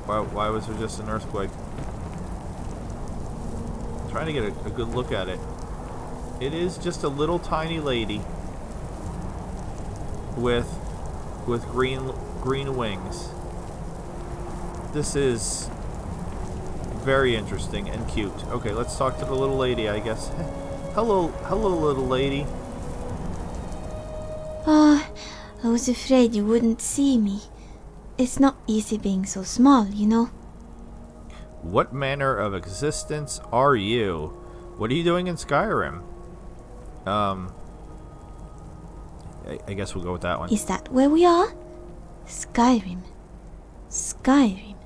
Why was there just an earthquake? I'm trying to get a good look at it. It is just a little tiny lady with green wings. This is very interesting and cute. Okay, let's talk to the little lady, I guess. Hello, little lady. I was afraid you wouldn't see me. It's not easy being so small, you know. What manner of existence are you? What are you doing in Skyrim? I guess we'll go with that one. Is that where we are? Skyrim. Skyrim.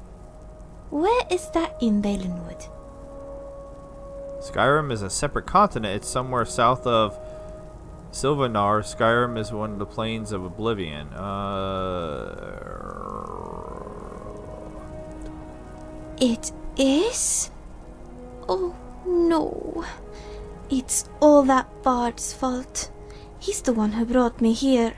Where is that in Valenwood? Skyrim is a separate continent. It's somewhere south of Sylvanar. Skyrim is one of the plains of Oblivion. It is? Oh, no. It's all that Bard's fault. He's the one who brought me here.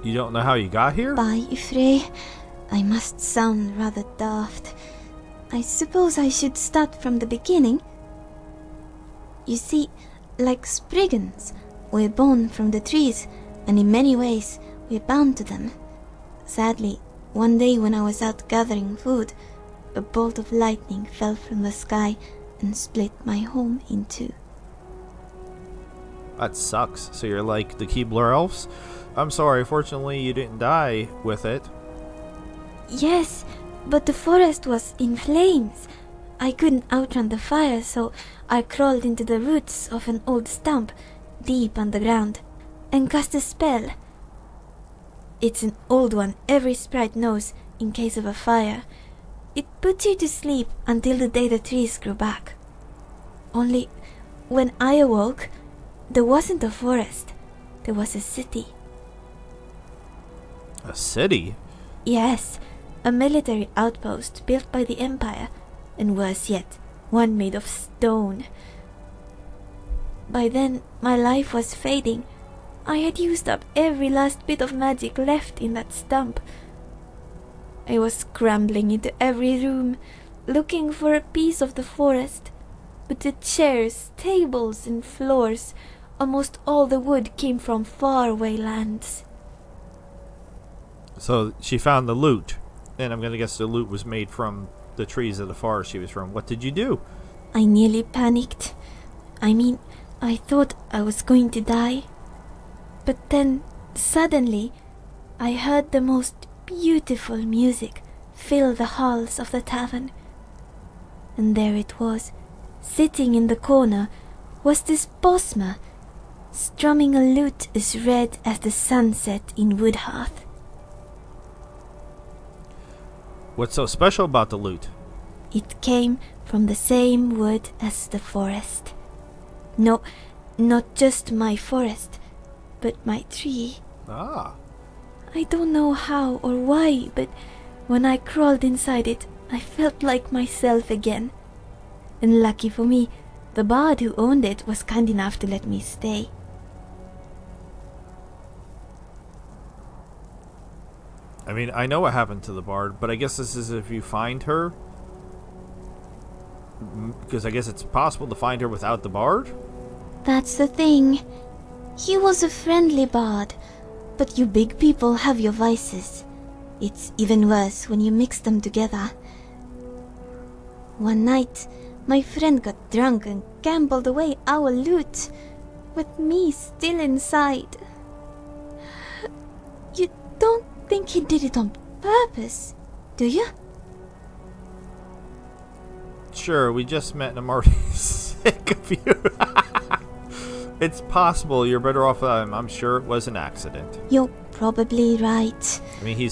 You don't know how you got here? By Frey, I must sound rather daft. I suppose I should start from the beginning. You see, like Spriggans, we're born from the trees, and in many ways, we're bound to them. Sadly, one day when I was out gathering food, a bolt of lightning fell from the sky and split my home in two. That sucks. So you're like the Keebler elves? I'm sorry, fortunately you didn't die with it. Yes, but the forest was in flames. I couldn't outrun the fire, so I crawled into the roots of an old stump, deep underground, and cast a spell. It's an old one every sprite knows in case of a fire. It puts you to sleep until the day the trees grew back. Only, when I awoke, there wasn't a forest. There was a city. A city? Yes, a military outpost built by the Empire, and worse yet, one made of stone. By then, my life was fading. I had used up every last bit of magic left in that stump. I was scrambling into every room, looking for a piece of the forest. But the chairs, tables, and floors, almost all the wood came from faraway lands. So she found the loot, and I'm gonna guess the loot was made from the trees of the forest she was from. What did you do? I nearly panicked. I thought I was going to die. But then, suddenly, I heard the most beautiful music fill the halls of the tavern. And there it was, sitting in the corner, was this Bosma, strumming a lute as red as the sunset in Woodhearth. What's so special about the loot? It came from the same wood as the forest. No, not just my forest, but my tree. Ah. I don't know how or why, but when I crawled inside it, I felt like myself again. And lucky for me, the bard who owned it was kind enough to let me stay. I mean, I know what happened to the bard, but I guess this is if you find her. Because I guess it's possible to find her without the bard? That's the thing. He was a friendly bard, but you big people have your vices. It's even worse when you mix them together. One night, my friend got drunk and gambled away our loot, with me still inside. You don't think he did it on purpose, do you? Sure, we just met and I'm already sick of you. It's possible you're better off without him. I'm sure it was an accident. You're probably right. I mean,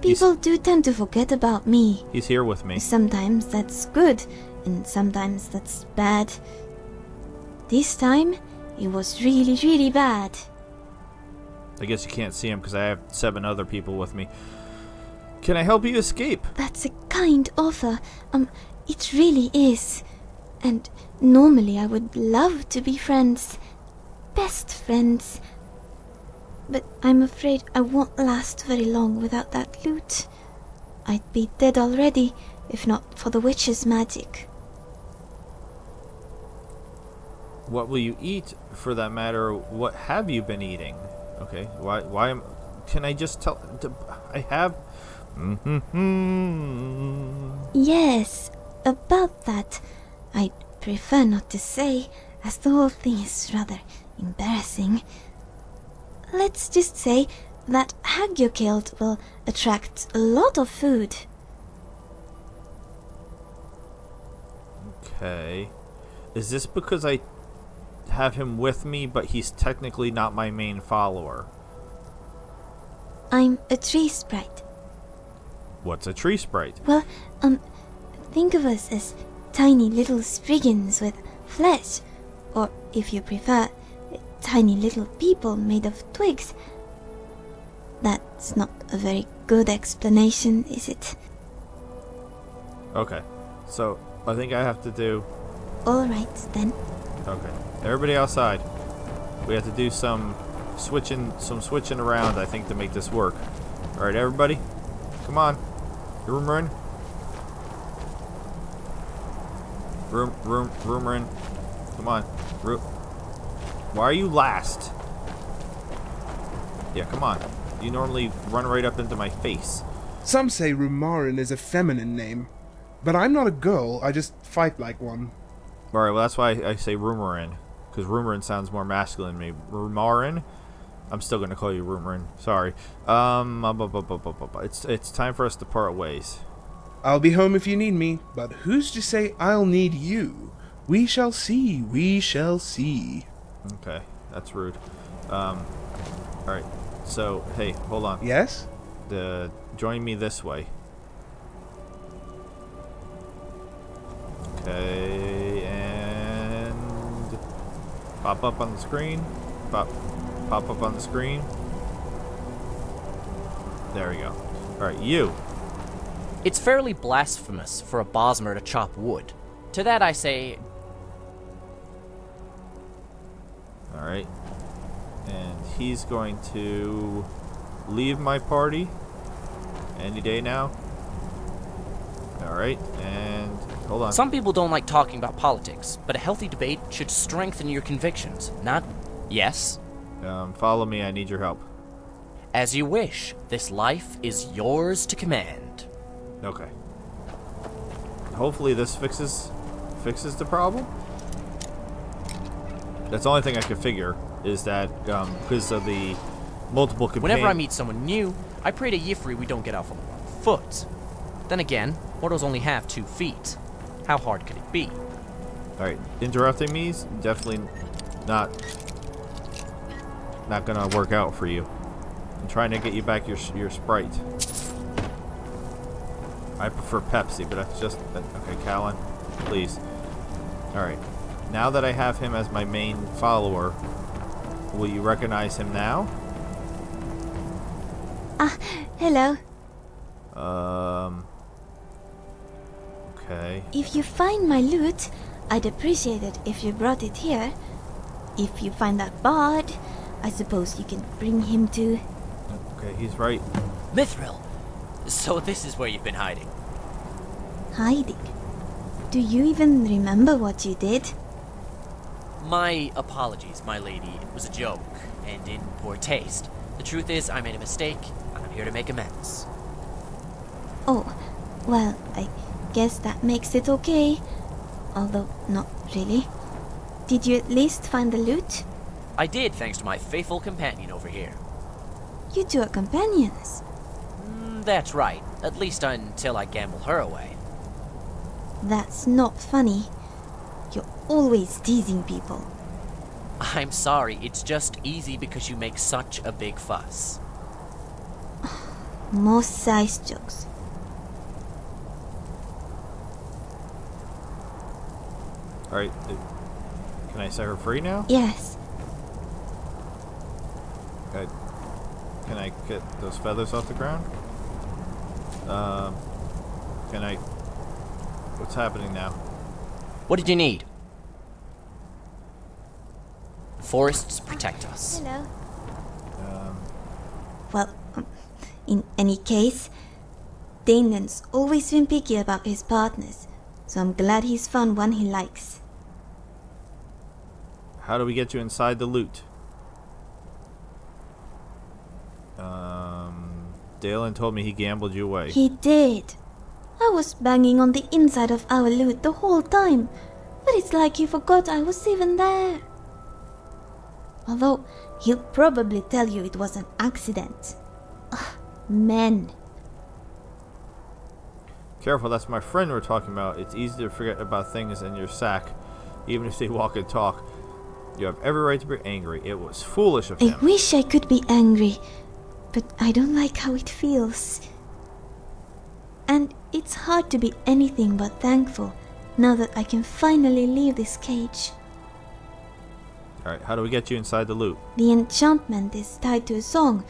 People do tend to forget about me. He's here with me. Sometimes that's good, and sometimes that's bad. This time, it was really, really bad. I guess you can't see him because I have 7 other people with me. Can I help you escape? That's a kind offer. It really is. And normally I would love to be friends. Best friends. But I'm afraid I won't last very long without that loot. I'd be dead already, if not for the witch's magic. What will you eat, for that matter? What have you been eating? Okay, why am... Can I just tell... I have... Yes, about that, I'd prefer not to say, as the whole thing is rather embarrassing. Let's just say that hag you killed will attract a lot of food. Okay. Is this because I have him with me, but he's technically not my main follower? I'm a tree sprite. What's a tree sprite? Well, think of us as tiny little spriggans with flesh, or if you prefer, tiny little people made of twigs. That's not a very good explanation, is it? Okay, so I think I have to do... Alright, then. Okay, everybody outside. We have to do some switching around, I think, to make this work. Alright, everybody, come on. Room in. Room in. Come on. Why are you last? Yeah, come on. You normally run right up into my face. Some say Rumarin is a feminine name, but I'm not a girl, I just fight like one. Alright, well that's why I say Rumarin, because Rumarin sounds more masculine to me. Rumarin? I'm still going to call you Rumarin. Sorry. It's time for us to part ways. I'll be home if you need me, but who's to say I'll need you? We shall see, we shall see. Okay, that's rude. Alright, so, hey, hold on. Yes? Join me this way. Okay, and pop up on the screen. Pop up on the screen. There we go. Alright, you. It's fairly blasphemous for a Bosmer to chop wood. To that I say... Alright. And he's going to leave my party any day now. Alright, and hold on. Some people don't like talking about politics, but a healthy debate should strengthen your convictions, not... Yes? Follow me, I need your help. As you wish. This life is yours to command. Okay. Hopefully this fixes the problem. That's the only thing I could figure, is that because of the multiple Whenever I meet someone new, I pray to Yifri we don't get off on the wrong foot. Then again, mortals only have 2 feet. How hard could it be? Alright, interrupting me is definitely not gonna work out for you. I'm trying to get you back your Sprite. I prefer Pepsi, but that's just... Okay, Callan, please. Alright. Now that I have him as my main follower, will you recognize him now? Ah, hello. Okay. If you find my loot, I'd appreciate it if you brought it here. If you find that bard, I suppose you can bring him to... Okay, he's right. Mithril! So this is where you've been hiding. Hiding? Do you even remember what you did? My apologies, my lady. It was a joke, and in poor taste. The truth is, I made a mistake, and I'm here to make amends. Oh, well, I guess that makes it okay. Although, not really. Did you at least find the loot? I did, thanks to my faithful companion over here. You two are companions. That's right, at least until I gamble her away. That's not funny. You're always teasing people. I'm sorry, it's just easy because you make such a big fuss. Most size jokes. Alright, can I set her free now? Yes. Okay. Can I get those feathers off the ground? Can I... What's happening now? What did you need? Forests protect us. Hello. Well, in any case, Daneland's always been picky about his partners, so I'm glad he's found one he likes. How do we get you inside the loot? Dalen told me he gambled you away. He did. I was banging on the inside of our loot the whole time, but it's like he forgot I was even there. Although, he'll probably tell you it was an accident. Ugh, men. Careful, that's my friend we're talking about. It's easy to forget about things in your sack, even if they walk and talk. You have every right to be angry. It was foolish of him. I wish I could be angry, but I don't like how it feels. And it's hard to be anything but thankful now that I can finally leave this cage. Alright, how do we get you inside the loot? The enchantment is tied to a song,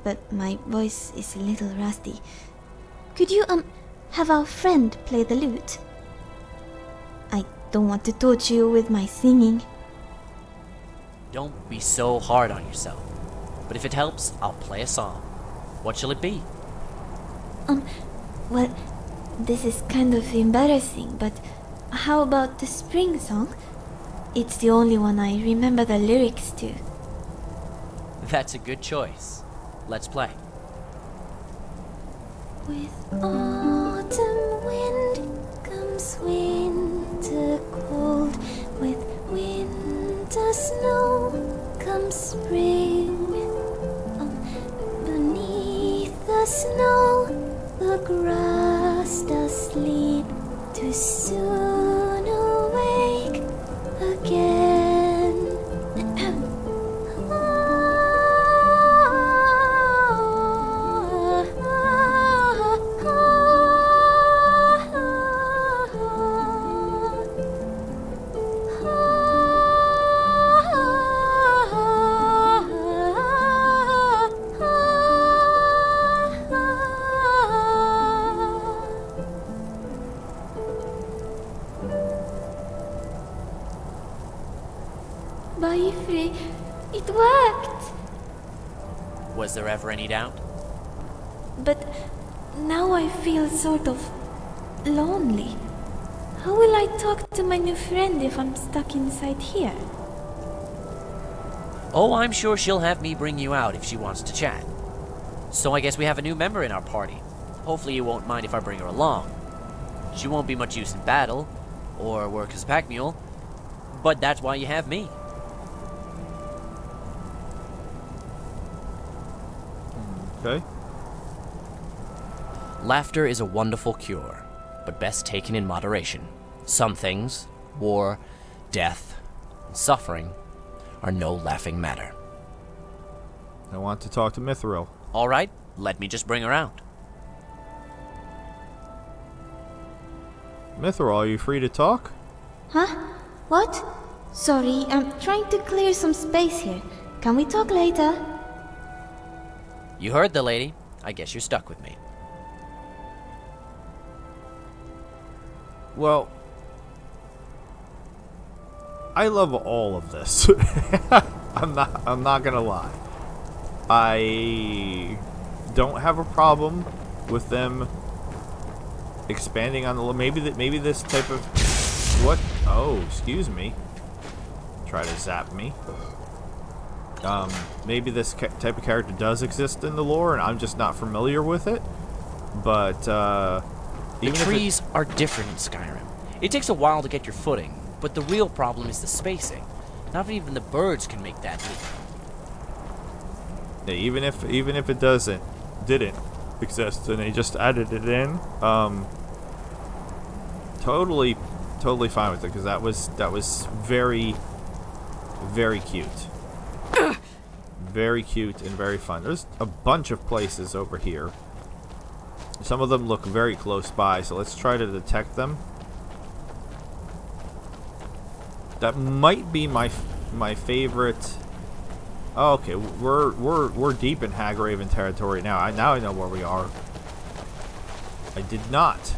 but my voice is a little rusty. Could you, have our friend play the lute? I don't want to torture you with my singing. Don't be so hard on yourself. But if it helps, I'll play a song. What shall it be? Well, this is kind of embarrassing, but how about the spring song? It's the only one I remember the lyrics to. That's a good choice. Let's play. With autumn wind comes winter cold. With winter snow comes spring. Beneath the snow, the grass fast asleep, too soon awake again. Baifre, it worked! Was there ever any doubt? But now I feel sort of lonely. How will I talk to my new friend if I'm stuck inside here? Oh, I'm sure she'll have me bring you out if she wants to chat. So I guess we have a new member in our party. Hopefully you won't mind if I bring her along. She won't be much use in battle, or work as a pack mule, but that's why you have me. Okay. Laughter is a wonderful cure, but best taken in moderation. Some things, war, death, and suffering, are no laughing matter. I want to talk to Mithril. All right, let me just bring her out. Mithril, are you free to talk? Huh? What? Sorry, I'm trying to clear some space here. Can we talk later? You heard the lady. I guess you're stuck with me. Well, I love all of this. I'm not gonna lie. I don't have a problem with them expanding on the maybe this type of what? Oh, excuse me. Try to zap me. Maybe this type of character does exist in the lore, and I'm just not familiar with it. But the trees are different in Skyrim. It takes a while to get your footing, but the real problem is the spacing. Not even the birds can make that leap. Yeah, even if it didn't exist, and they just added it in, totally fine with it, because that was very, very cute. Very cute and very fun. There's a bunch of places over here. Some of them look very close by, so let's try to detect them. That might be my favorite. Oh, okay, we're deep in Hagraven territory now. Now I know where we are. I did not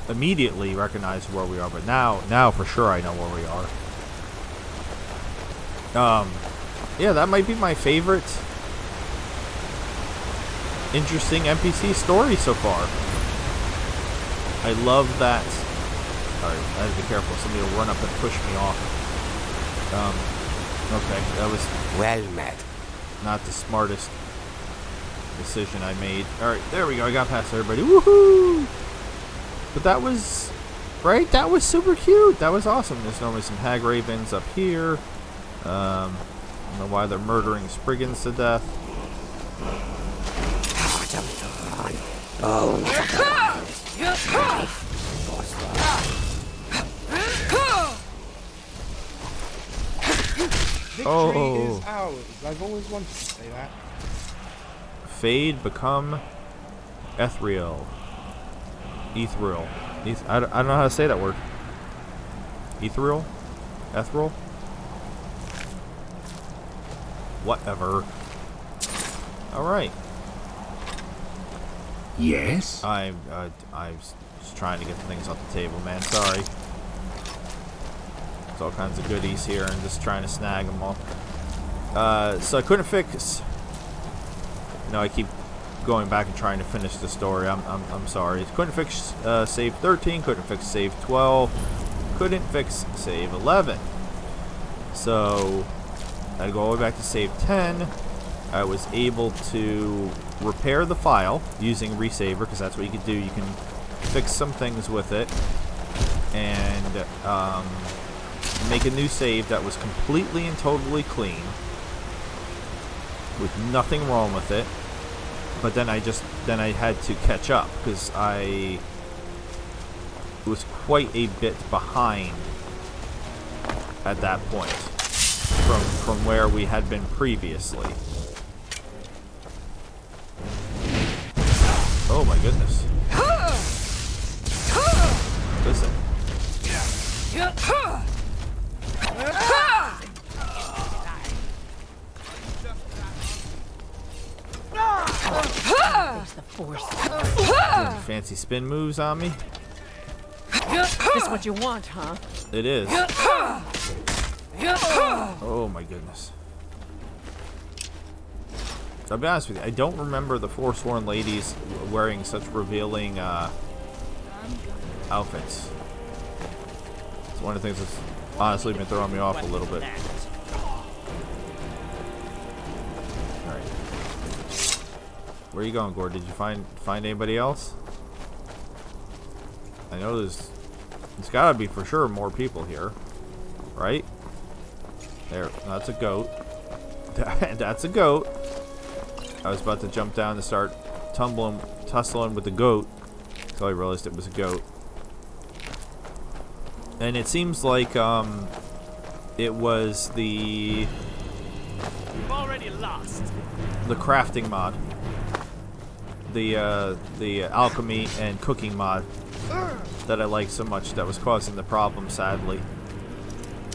immediately recognize where we are, but now for sure I know where we are. Yeah, that might be my favorite interesting NPC story so far. I love that. Alright, I have to be careful. Somebody will run up and push me off. Okay, that was well met. Not the smartest decision I made. Alright, there we go. I got past everybody. Woohoo! But that was right. That was super cute. That was awesome. There's normally some hag ravens up here. I don't know why they're murdering Spriggans to death. Victory is ours. I've always wanted to say that. Fade become ethereal. Ethereal. I don't know how to say that word. Ethereal? Ethereal? Whatever. Alright. Yes? I was just trying to get things off the table, man. Sorry. There's all kinds of goodies here and just trying to snag them all. So I couldn't fix... No, I keep going back and trying to finish the story. I'm sorry. Couldn't fix save 13. Couldn't fix save 12. Couldn't fix save 11. So I go all the way back to save 10. I was able to repair the file using Resaver, because that's what you can do. You can fix some things with it and make a new save that was completely and totally clean with nothing wrong with it. but then I had to catch up because I was quite a bit behind at that point from where we had been previously. Oh my goodness. Listen. Doing fancy spin moves on me. This what you want, huh? It is. Oh my goodness. I'll be honest with you, I don't remember the Forsworn ladies wearing such revealing outfits. It's one of the things that's honestly been throwing me off a little bit. Alright. Where are you going, Gord? Did you find anybody else? I know there's gotta be for sure more people here. Right? There, that's a goat. That's a goat. I was about to jump down to start tussling with the goat until I realized it was a goat. And it seems like it was the You've already lost. The crafting mod, the alchemy and cooking mod that I like so much that was causing the problem. Sadly,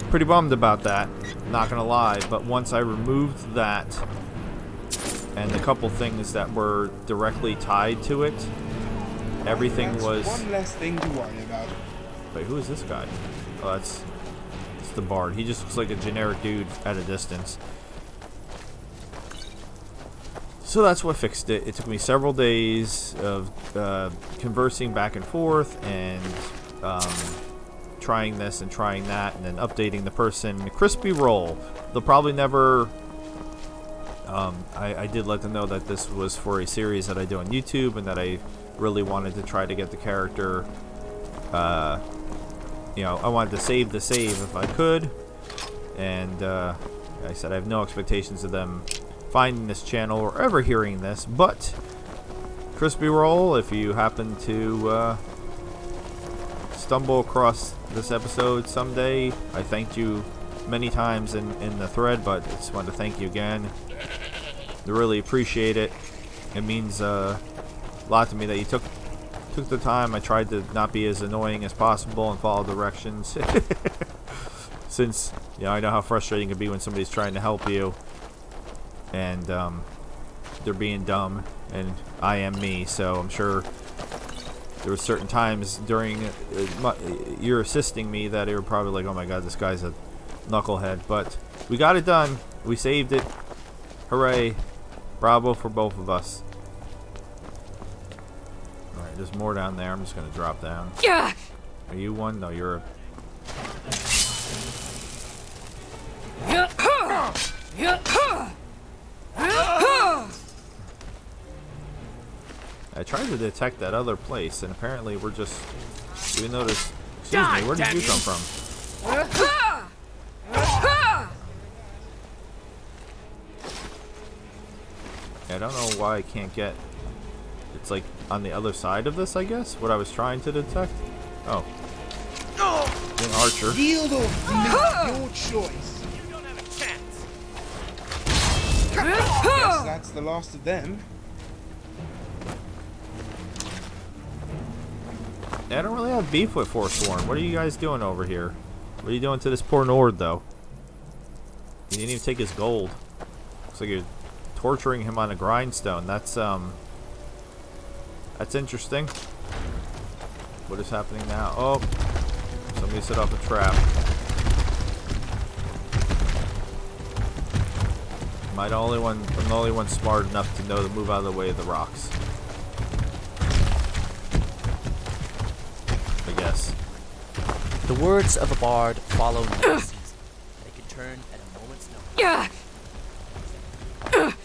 pretty bummed about that. Not gonna lie, but once I removed that and the couple things that were directly tied to it, everything was one less thing to worry about. Wait, who is this guy? Oh, it's the bard. He just looks like a generic dude at a distance. So that's what fixed it. It took me several days of conversing back and forth and trying this and trying that and then updating the person. Crispy Roll. They'll probably never... I did let them know that this was for a series that I do on YouTube and that I really wanted to try to get the character... you know, I wanted to save the save if I could, and like I said, I have no expectations of them finding this channel or ever hearing this, but Crispy Roll, if you happen to stumble across this episode someday, I thanked you many times in the thread, but I just wanted to thank you again. I really appreciate it. It means a lot to me that you took the time. I tried to not be as annoying as possible and follow directions. Since, you know, I know how frustrating it can be when somebody's trying to help you and they're being dumb, and I am me, so I'm sure there were certain times during you're assisting me that you were probably like, oh my god, this guy's a knucklehead. But we got it done. We saved it. Hooray. Bravo for both of us. Alright, there's more down there. I'm just going to drop down. Yeah. Are you one? No, you're a... I tried to detect that other place, and apparently we're just... Even though there's... Excuse me, where did you come from? I don't know why I can't get... It's like on the other side of this, I guess? What I was trying to detect? Oh. An archer. Yield or make your choice. You don't have a chance. Guess that's the last of them. I don't really have beef with Forsworn. What are you guys doing over here? What are you doing to this poor Nord, though? You didn't even take his gold. Looks like you're torturing him on a grindstone. That's interesting. What is happening now? Oh, somebody set off a trap. I'm the only one smart enough to know to move out of the way of the rocks. I guess. The words of a bard follow no season. They can turn at a moment's notice.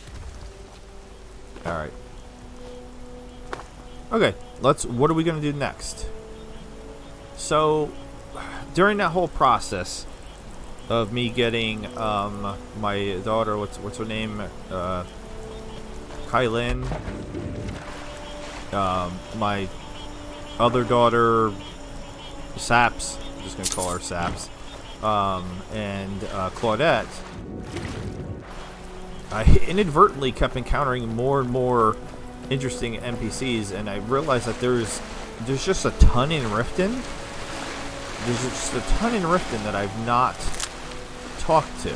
Alright. Okay, what are we gonna do next? So, during that whole process of me getting my daughter, what's her name, Kylin, my other daughter, Saps, I'm just gonna call her Saps, and Claudette, I inadvertently kept encountering more and more interesting NPCs, and I realized that there's just a ton in Riften. There's just a ton in Riften that I've not talked to.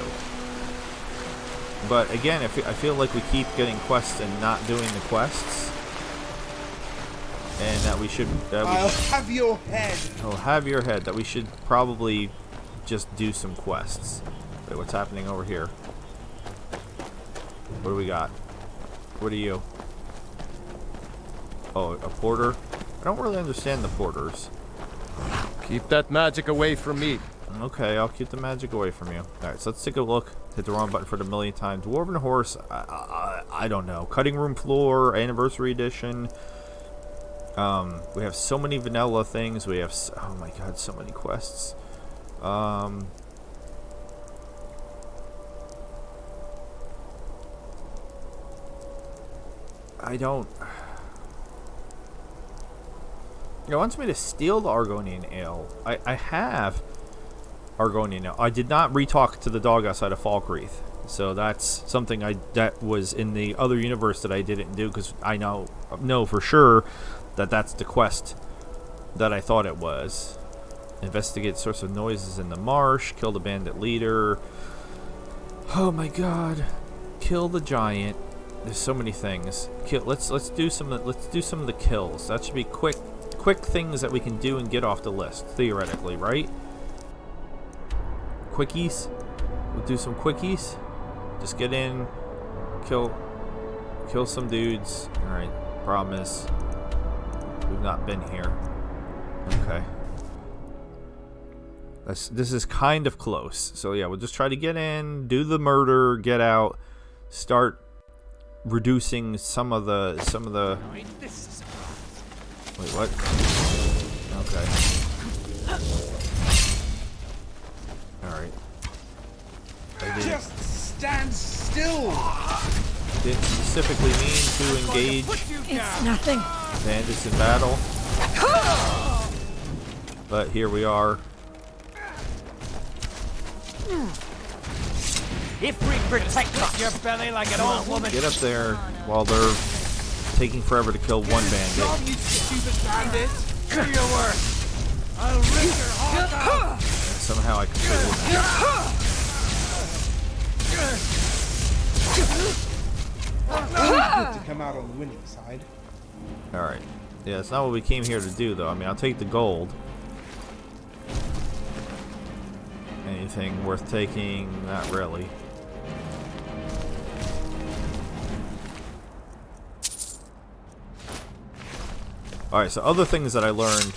But again, I feel like we keep getting quests and not doing the quests. And that we should... I'll have your head! I'll have your head. That we should probably just do some quests. Wait, what's happening over here? What do we got? What are you? Oh, a porter? I don't really understand the porters. Keep that magic away from me. Okay, I'll keep the magic away from you. Alright, so let's take a look. Hit the wrong button for the millionth time. Dwarven Horse, I don't know. Cutting Room Floor, Anniversary Edition. We have so many vanilla things. We have, oh my god, so many quests. I don't... It wants me to steal the Argonian Ale. I have Argonian Ale. I did not re-talk to the dog outside of Falkreath. So that's something that was in the other universe that I didn't do, because I know for sure that that's the quest that I thought it was. Investigate source of noises in the marsh. Kill the bandit leader. Oh my god. Kill the giant. There's so many things. Let's do some of the kills. That should be quick things that we can do and get off the list, theoretically, right? Quickies. We'll do some quickies. Just get in, kill some dudes. All right. Problem is, we've not been here. Okay. This is kind of close. So yeah, we'll just try to get in, do the murder, get out, start reducing some of the wait, what? Okay. Alright. Just stand still! Didn't specifically mean to engage It's nothing. bandits in battle. But here we are. If we protect your belly like an old woman. Get up there while they're taking forever to kill one bandit. You stupid bandit! Do your work. I'll rip your heart out. And somehow I completely Good to come out on the winning side. Alright. Yeah, that's not what we came here to do, though. I mean, I'll take the gold. Anything worth taking? Not really. Alright, so other things that I learned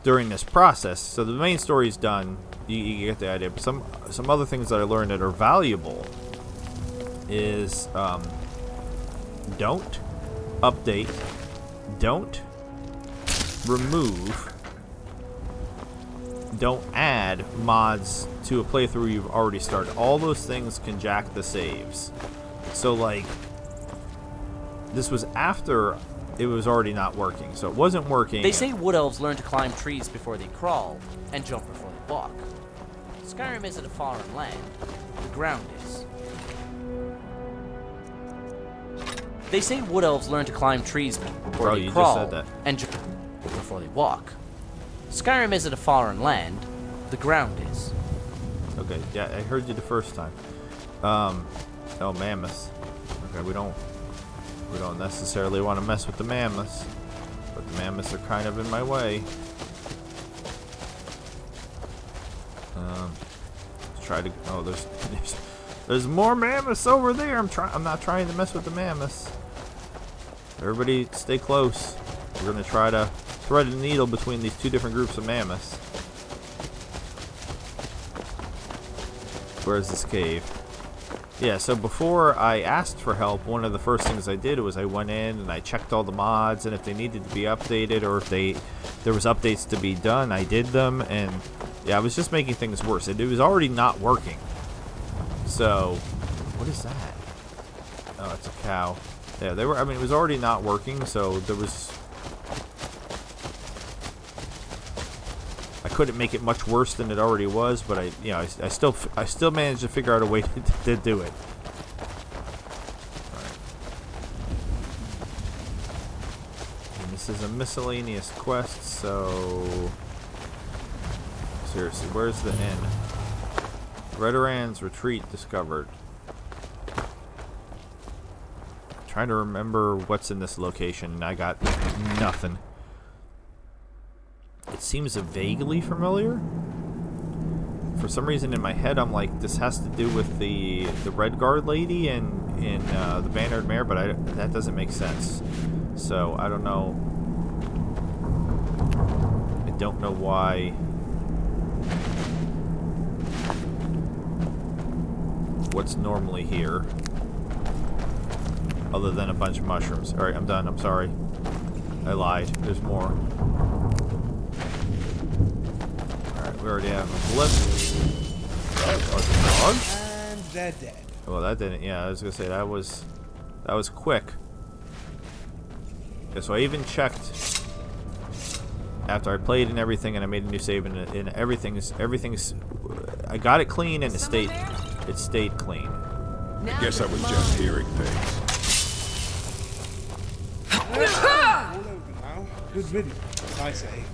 during this process. So the main story's done. You get the idea. But some other things that I learned that are valuable is don't update, don't remove, don't add mods to a playthrough you've already started. All those things can jack the saves. So like, this was after it was already not working, so it wasn't working. They say wood elves learn to climb trees before they crawl, and jump before they walk. Skyrim isn't a foreign land. The ground is. They say wood elves learn to climb trees before they crawl, and jump before they walk. Skyrim isn't a foreign land. The ground is. Okay, yeah, I heard you the first time. Oh, mammoths. Okay, we don't necessarily want to mess with the mammoths, but the mammoths are kind of in my way. Let's try to. Oh, there's more mammoths over there. I'm not trying to mess with the mammoths. Everybody, stay close. We're gonna try to thread a needle between these two different groups of mammoths. Where's this cave? Yeah, so before I asked for help, one of the first things I did was I went in and I checked all the mods, and if they needed to be updated or if there was updates to be done, I did them, and yeah, I was just making things worse. It was already not working. So, what is that? Oh, it's a cow. Yeah, they were. I mean, it was already not working, so there was. I couldn't make it much worse than it already was, but I still managed to figure out a way to do it. Alright. And this is a miscellaneous quest, so seriously, where's the inn? Redoran's retreat discovered. Trying to remember what's in this location. I got nothing. It seems vaguely familiar. For some reason in my head, I'm like, this has to do with the Red Guard lady in the Bannered Mare, but that doesn't make sense. So I don't know. I don't know why. What's normally here? Other than a bunch of mushrooms. Alright, I'm done. I'm sorry. I lied. There's more. Alright, we already have a blip. Oh, it's a dog? And they're dead. Well, that didn't. Yeah, I was gonna say that was quick. Yeah, so I even checked after I played and everything, and I made a new save, and everything's. I got it clean, and it stayed clean. I guess I was just hearing things. All over now. Good riddance, I say.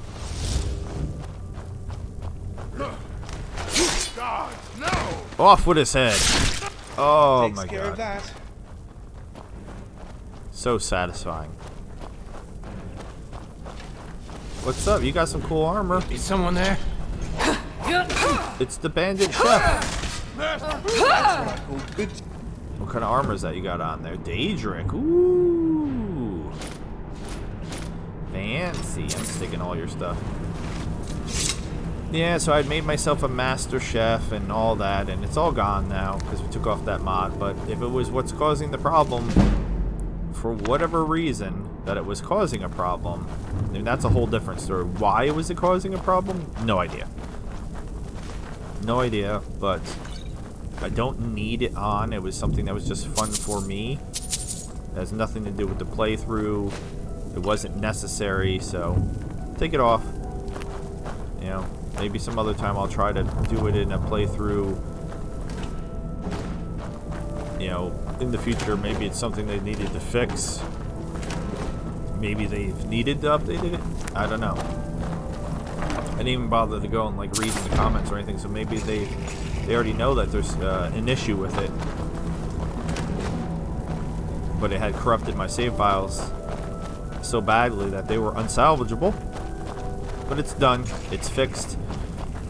God, no! Off with his head. Oh Takes my care of god. that. So satisfying. What's up? You got some cool armor. Is someone there? It's the bandit chef. That's what I call good. What kind of armor is that you got on there? Daedric. Ooh. Fancy. I'm sticking all your stuff. Yeah, so I'd made myself a master chef and all that, and it's all gone now because we took off that mod. But if it was what's causing the problem, for whatever reason that it was causing a problem, I mean, that's a whole different story. Why was it causing a problem? No idea. No idea, but I don't need it on. It was something that was just fun for me. It has nothing to do with the playthrough. It wasn't necessary, so take it off. You know, maybe some other time I'll try to do it in a playthrough. You know, in the future, maybe it's something they needed to fix. Maybe they've needed to update it. I don't know. I didn't even bother to go and like read in the comments or anything, so maybe they already know that there's an issue with it. But it had corrupted my save files so badly that they were unsalvageable. But it's done. It's fixed.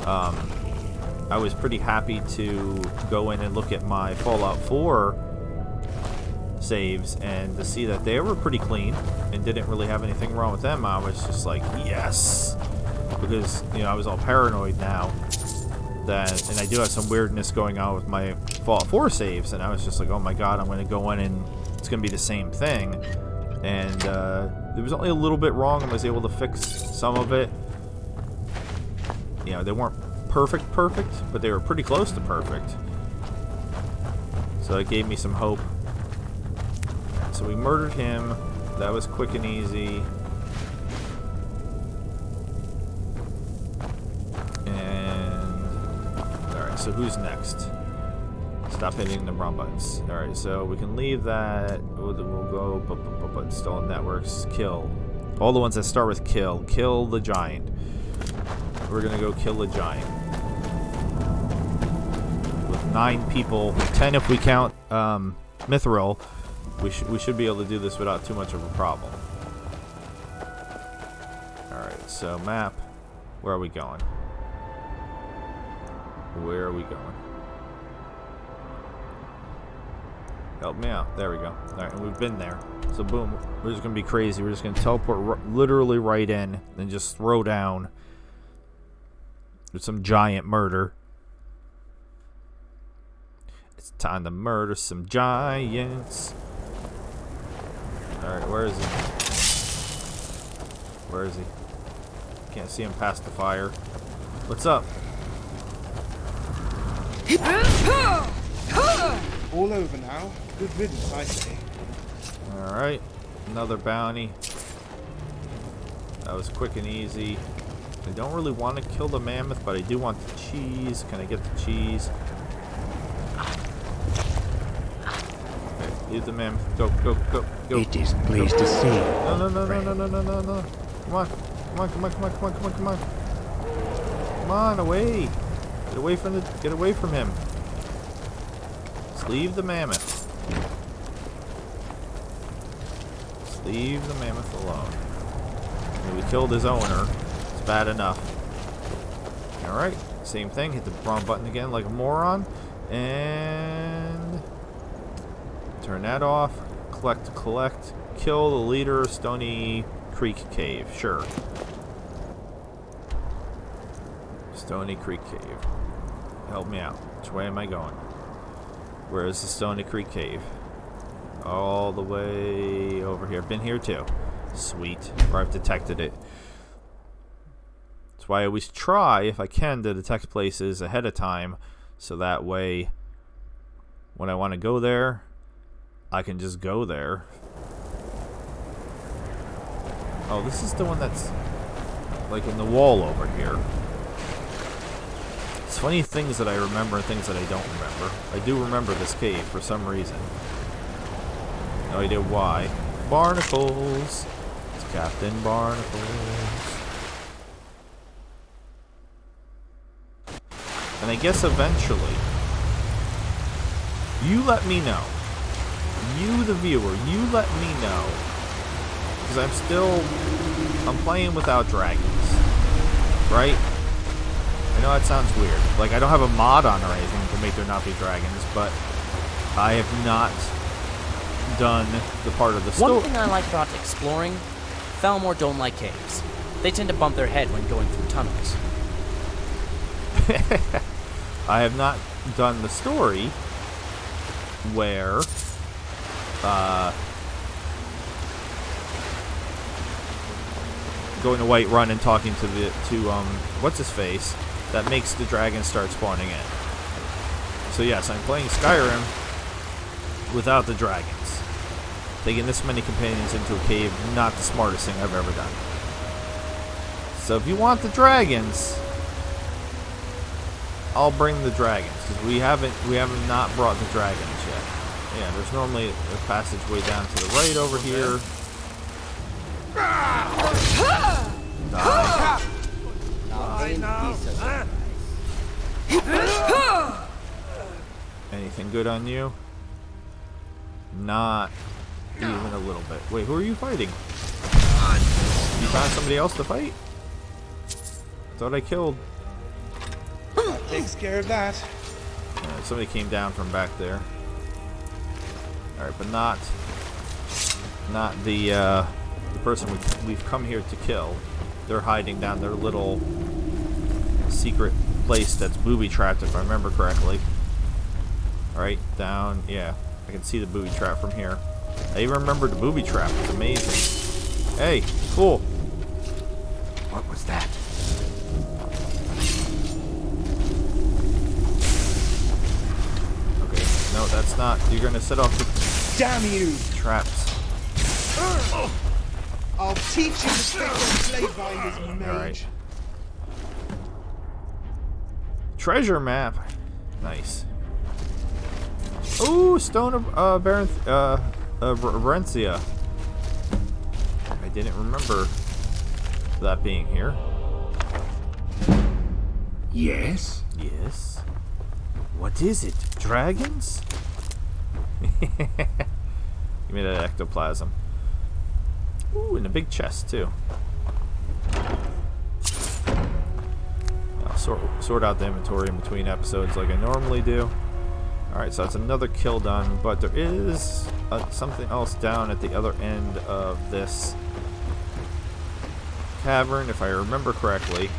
I was pretty happy to go in and look at my Fallout 4 saves and to see that they were pretty clean and didn't really have anything wrong with them. I was just like, yes, because you know I was all paranoid now that, and I do have some weirdness going on with my Fallout 4 saves, and I was just like, oh my god, I'm going to go in and it's going to be the same thing. And there was only a little bit wrong. I was able to fix some of it. You know, they weren't perfect, but they were pretty close to perfect. So it gave me some hope. So we murdered him. That was quick and easy. And alright, so who's next? Stop hitting the wrong buttons. Alright, so we can leave that. We'll go, but still on networks. Kill. All the ones that start with kill. Kill the giant. We're gonna go kill the giant. With 9 people, 10 if we count Mithril, we should be able to do this without too much of a problem. Alright, so map. Where are we going? Where are we going? Help me out. There we go. Alright, and we've been there. So boom, we're just going to be crazy. We're just going to teleport literally right in and just throw down with some giant murder. It's time to murder some giants. Alright, where is he? Where is he? Can't see him past the fire. What's up? All over now. Good riddance, I say. Alright, another bounty. That was quick and easy. I don't really want to kill the mammoth, but I do want the cheese. Can I get the cheese? Okay, leave the mammoth. Go, go, go, go. It is pleased to see. No, no, no, no, no, no, no, no, no. Come on. Come on, come on, come on, come on, come on, come on. Come on, away. Get away from him. Just leave the mammoth. Just leave the mammoth alone. Okay, we killed his owner. It's bad enough. Alright, same thing. Hit the wrong button again like a moron. And turn that off. Collect, collect. Kill the leader of Stony Creek Cave. Sure. Stony Creek Cave. Help me out. Which way am I going? Where is the Stony Creek Cave? All the way over here. Been here too. Sweet. Or I've detected it. That's why I always try, if I can, to detect places ahead of time. So that way, when I want to go there, I can just go there. Oh, this is the one that's like in the wall over here. It's funny things that I remember and things that I don't remember. I do remember this cave for some reason. No idea why. Barnacles. It's Captain Barnacles. And I guess eventually, you let me know. You, the viewer, you let me know. Because I'm playing without dragons. Right? I know that sounds weird. Like, I don't have a mod on or anything to make there not be dragons, but I have not done the part of the story. One thing I like about exploring, Falmore don't like caves. They tend to bump their head when going through tunnels. I have not done the story where going to Whiterun and talking to what's his face that makes the dragons start spawning in. So yes, I'm playing Skyrim without the dragons. Taking this many companions into a cave, not the smartest thing I've ever done. So if you want the dragons, I'll bring the dragons, because we haven't not brought the dragons yet. Yeah, there's normally a passageway down to the right over here. Die. Anything good on you? Not even a little bit. Wait, who are you fighting? You found somebody else to fight? Thought I killed. That takes care of that. Somebody came down from back there. Alright, but not the person we've come here to kill. They're hiding down their little secret place that's booby-trapped, if I remember correctly. Alright, down, yeah. I can see the booby trap from here. I even remember the booby trap. It's amazing. Hey, cool. What was that? Okay, no, that's not. You're gonna set off the Damn you! traps. I'll teach you to stick on slave binders, mage. Alright. Treasure map. Nice. Ooh, Stone of Varencia. I didn't remember that being here. Yes? Yes. What is it? Dragons? You made an ectoplasm. Ooh, and a big chest too. I'll sort out the inventory in between episodes like I normally do. Alright, so that's another kill done, but there is something else down at the other end of this cavern, if I remember correctly.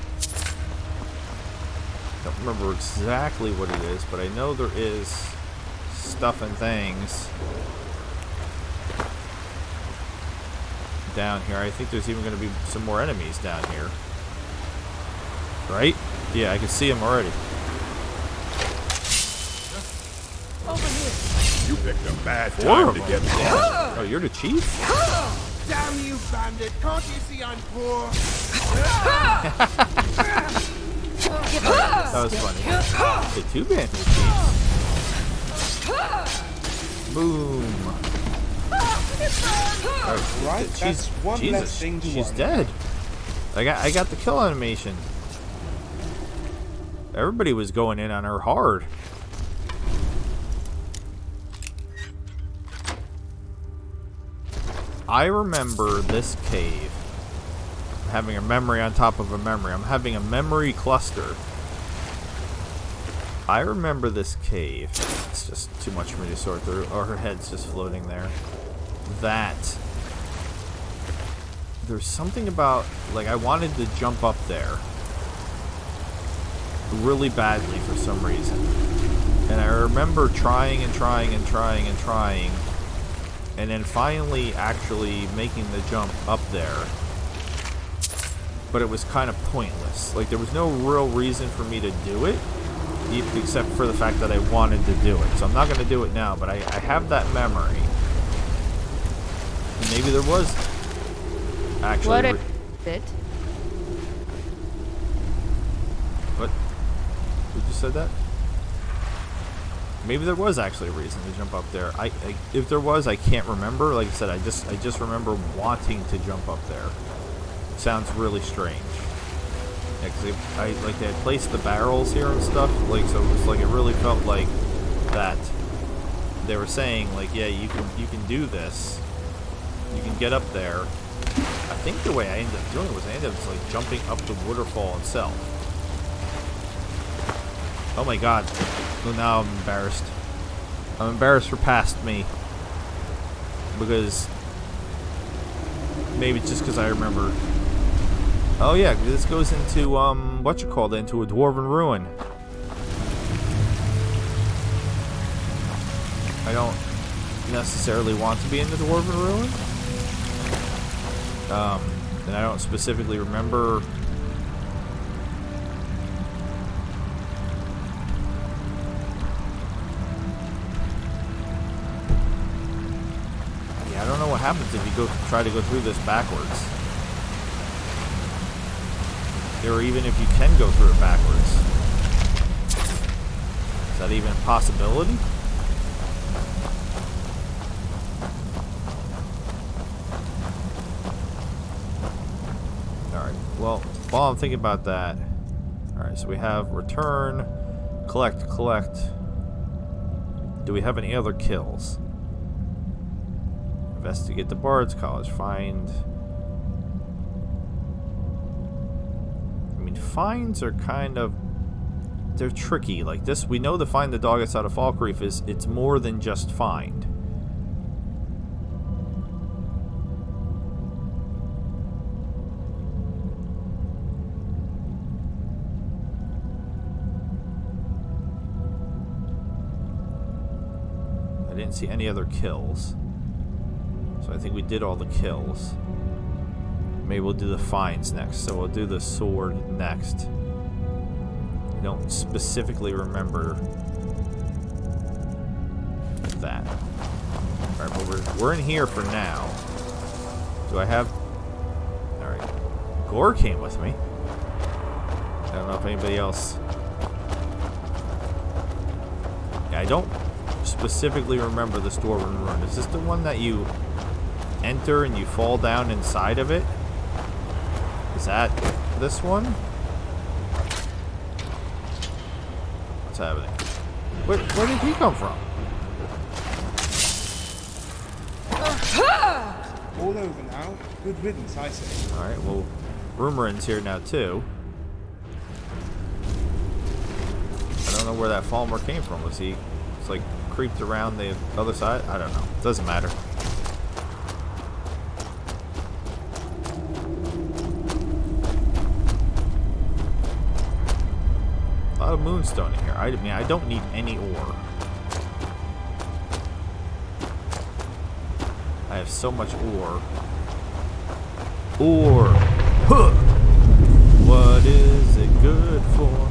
Don't remember exactly what it is, but I know there is stuff and things down here. I think there's even going to be some more enemies down here. Right? Yeah, I can see them already. Over here. You picked a bad 4 time of to them. get Damn. Oh, you're the chief? Damn you, bandit! Can't you see I'm poor? That was funny. The 2 bandit chiefs. Boom. Right, that's one Jesus, less thing to she's worry. dead. I got the kill animation. Everybody was going in on her hard. I remember this cave. I'm having a memory on top of a memory. I'm having a memory cluster. I remember this cave. It's just too much for me to sort through. Oh, her head's just floating there. That. There's something about, like, I wanted to jump up there really badly for some reason. And I remember trying and trying and trying and trying, and then finally actually making the jump up there. But it was kind of pointless. Like, there was no real reason for me to do it, except for the fact that I wanted to do it. So I'm not going to do it now, but I have that memory. And maybe there was actually... What is it? What? Who just said that? Maybe there was actually a reason to jump up there. If there was, I can't remember. Like I said, I just remember wanting to jump up there. It sounds really strange. Yeah, 'cause they had placed the barrels here and stuff. Like, so it was like, it really felt like that. They were saying, like, yeah, you can do this. You can get up there. I think the way I ended up doing it was I ended up just, like, jumping up the waterfall itself. Oh my god. Well, now I'm embarrassed. I'm embarrassed for past me. Because... maybe it's just because I remember... oh yeah, this goes into, whatchamacallit, into a dwarven ruin. I don't necessarily want to be in the dwarven ruin. And I don't specifically remember... I don't know what happens if you try to go through this backwards. Or even if you can go through it backwards. Is that even a possibility? Alright, well, while I'm thinking about that... alright, so we have return, collect. Do we have any other kills? Investigate the Bard's College. Find... I mean, finds are kind of... they're tricky. Like this, we know the find the dog outside of Falkreath is... it's more than just find. I didn't see any other kills. So I think we did all the kills. Maybe we'll do the finds next. So we'll do the sword next. I don't specifically remember that. Alright, but we're in here for now. Do I have... alright. Gore came with me. I don't know if anybody else... yeah, I don't specifically remember this dwarven ruin. Is this the one that you enter and you fall down inside of it? Is that this one? What's happening? Where did he come from? All over now. Good riddance, I say. Alright, well, Rumorin's here now too. I don't know where that Falmer came from. Was he... it's like creeped around the other side? I don't know. It doesn't matter. A lot of moonstone in here. I mean, I don't need any ore. I have so much ore. Ore! Huh! What is it good for?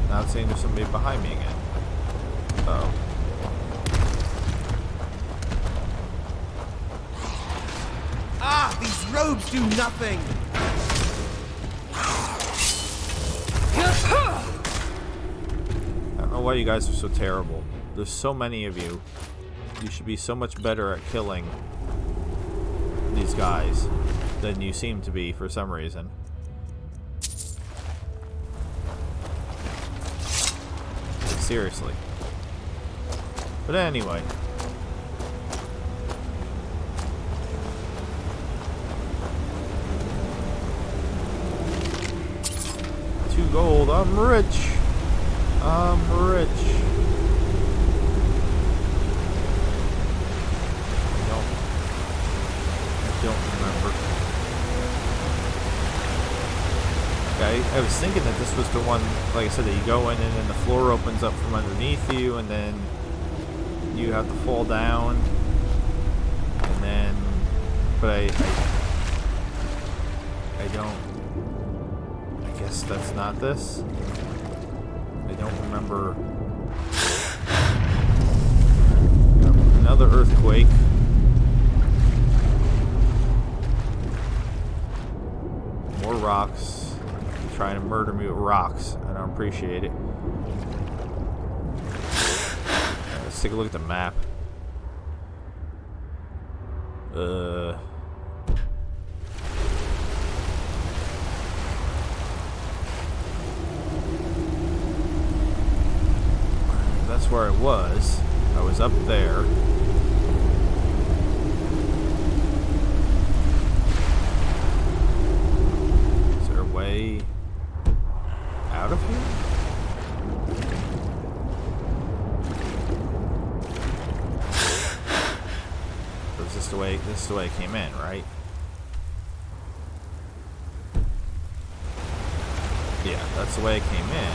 Not saying there's somebody behind me again. Oh. probes do nothing! I don't know why you guys are so terrible. There's so many of you. You should be so much better at killing these guys than you seem to be for some reason. Seriously. But anyway. 2 gold. I'm rich. I'm rich. I don't remember. I was thinking that this was the one, like I said, that you go in and then the floor opens up from underneath you and then you have to fall down. And then, but I don't, I guess that's not this. I don't remember. Another earthquake. More rocks. Trying to murder me with rocks. I don't appreciate it. Let's take a look at the map. That's where I was. I was up there. Is there a way out of here? Or is this the way? This is the way it came in, right? Yeah, that's the way it came in.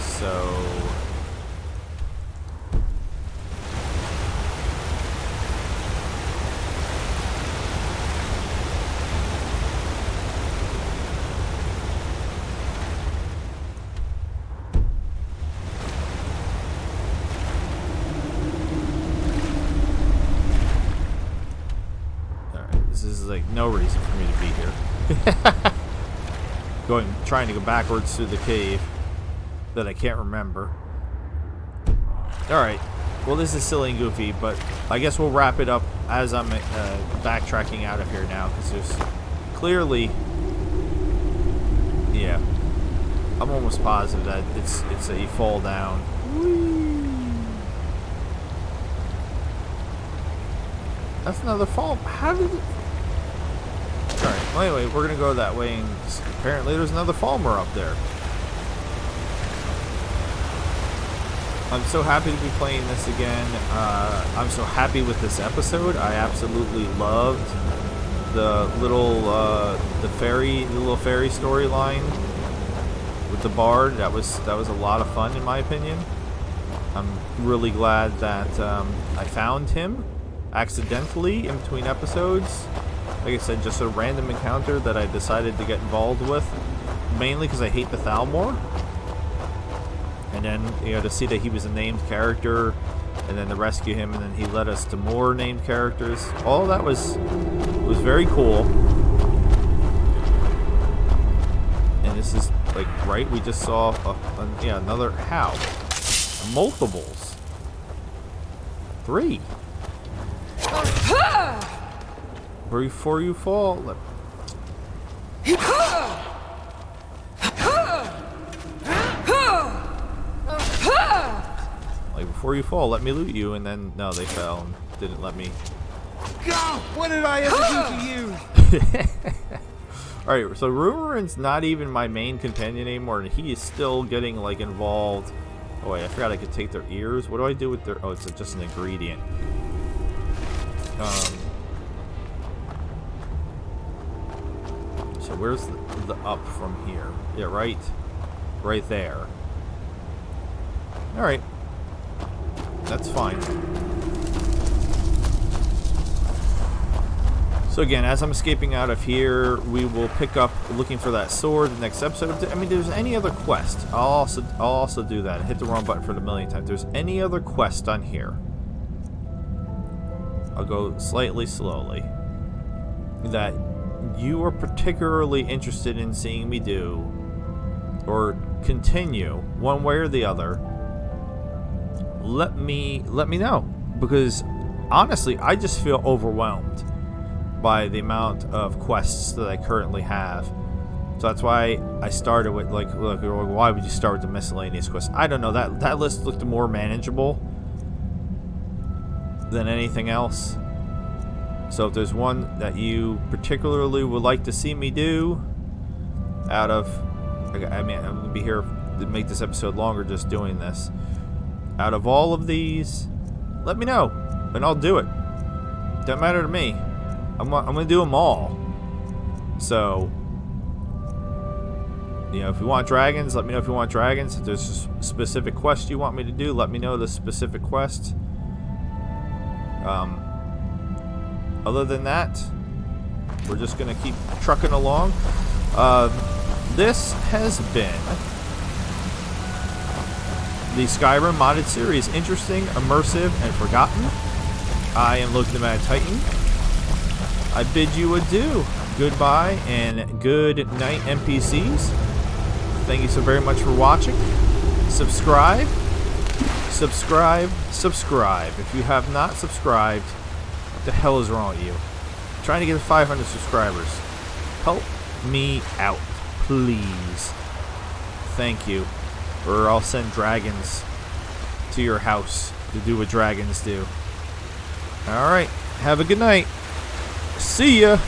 So. Like no reason for me to be here. Trying to go backwards through the cave that I can't remember. Alright, well this is silly and goofy, but I guess we'll wrap it up as I'm backtracking out of here now, because there's clearly, yeah, I'm almost positive that it's a fall down. That's another fall. How did it? Alright, well anyway, we're gonna go that way, and apparently there's another Falmer up there. I'm so happy to be playing this again. I'm so happy with this episode. I absolutely loved the little little fairy storyline with the bard. That was a lot of fun in my opinion. I'm really glad that I found him accidentally in between episodes. Like I said, just a random encounter that I decided to get involved with, mainly because I hate the Thalmor. And then, you know, to see that he was a named character, and then to rescue him, and then he led us to more named characters. All that was very cool. And this is like right. We just saw another how multiples. 3. Before you fall. Like before you fall, let me loot you, and then no, they fell and didn't let me. God, what did I ever do to you? Alright, so Rumorin's not even my main companion anymore, and he is still getting like involved. Oh wait, I forgot I could take their ears. What do I do with their? Oh, it's just an ingredient. So where's the up from here? Yeah, right there. Alright. That's fine. So again, as I'm escaping out of here, we will pick up looking for that sword the next episode. I mean, if there's any other quest, I'll also do that. I hit the wrong button for the millionth time. If there's any other quest on here, I'll go slightly slowly. That you are particularly interested in seeing me do, or continue one way or the other, let me know, because honestly, I just feel overwhelmed by the amount of quests that I currently have. So that's why I started with look, why would you start with the miscellaneous quests? I don't know, that list looked more manageable than anything else. So if there's one that you particularly would like to see me do, out of, I mean, I'm gonna be here to make this episode longer just doing this. Out of all of these, let me know, and I'll do it. Don't matter to me. I'm gonna do them all. So, you know, if you want dragons, let me know if you want dragons. If there's a specific quest you want me to do, let me know the specific quest. Other than that, we're just gonna keep trucking along. This has been the Skyrim modded series. Interesting, immersive, and forgotten. I am Loki the Mad Titan. I bid you adieu. Goodbye and good night, NPCs. Thank you so very much for watching. Subscribe. Subscribe. Subscribe. If you have not subscribed, what the hell is wrong with you? I'm trying to get to 500 subscribers. Help me out, please. Thank you. Or I'll send dragons to your house to do what dragons do. Alright. Have a good night. See ya.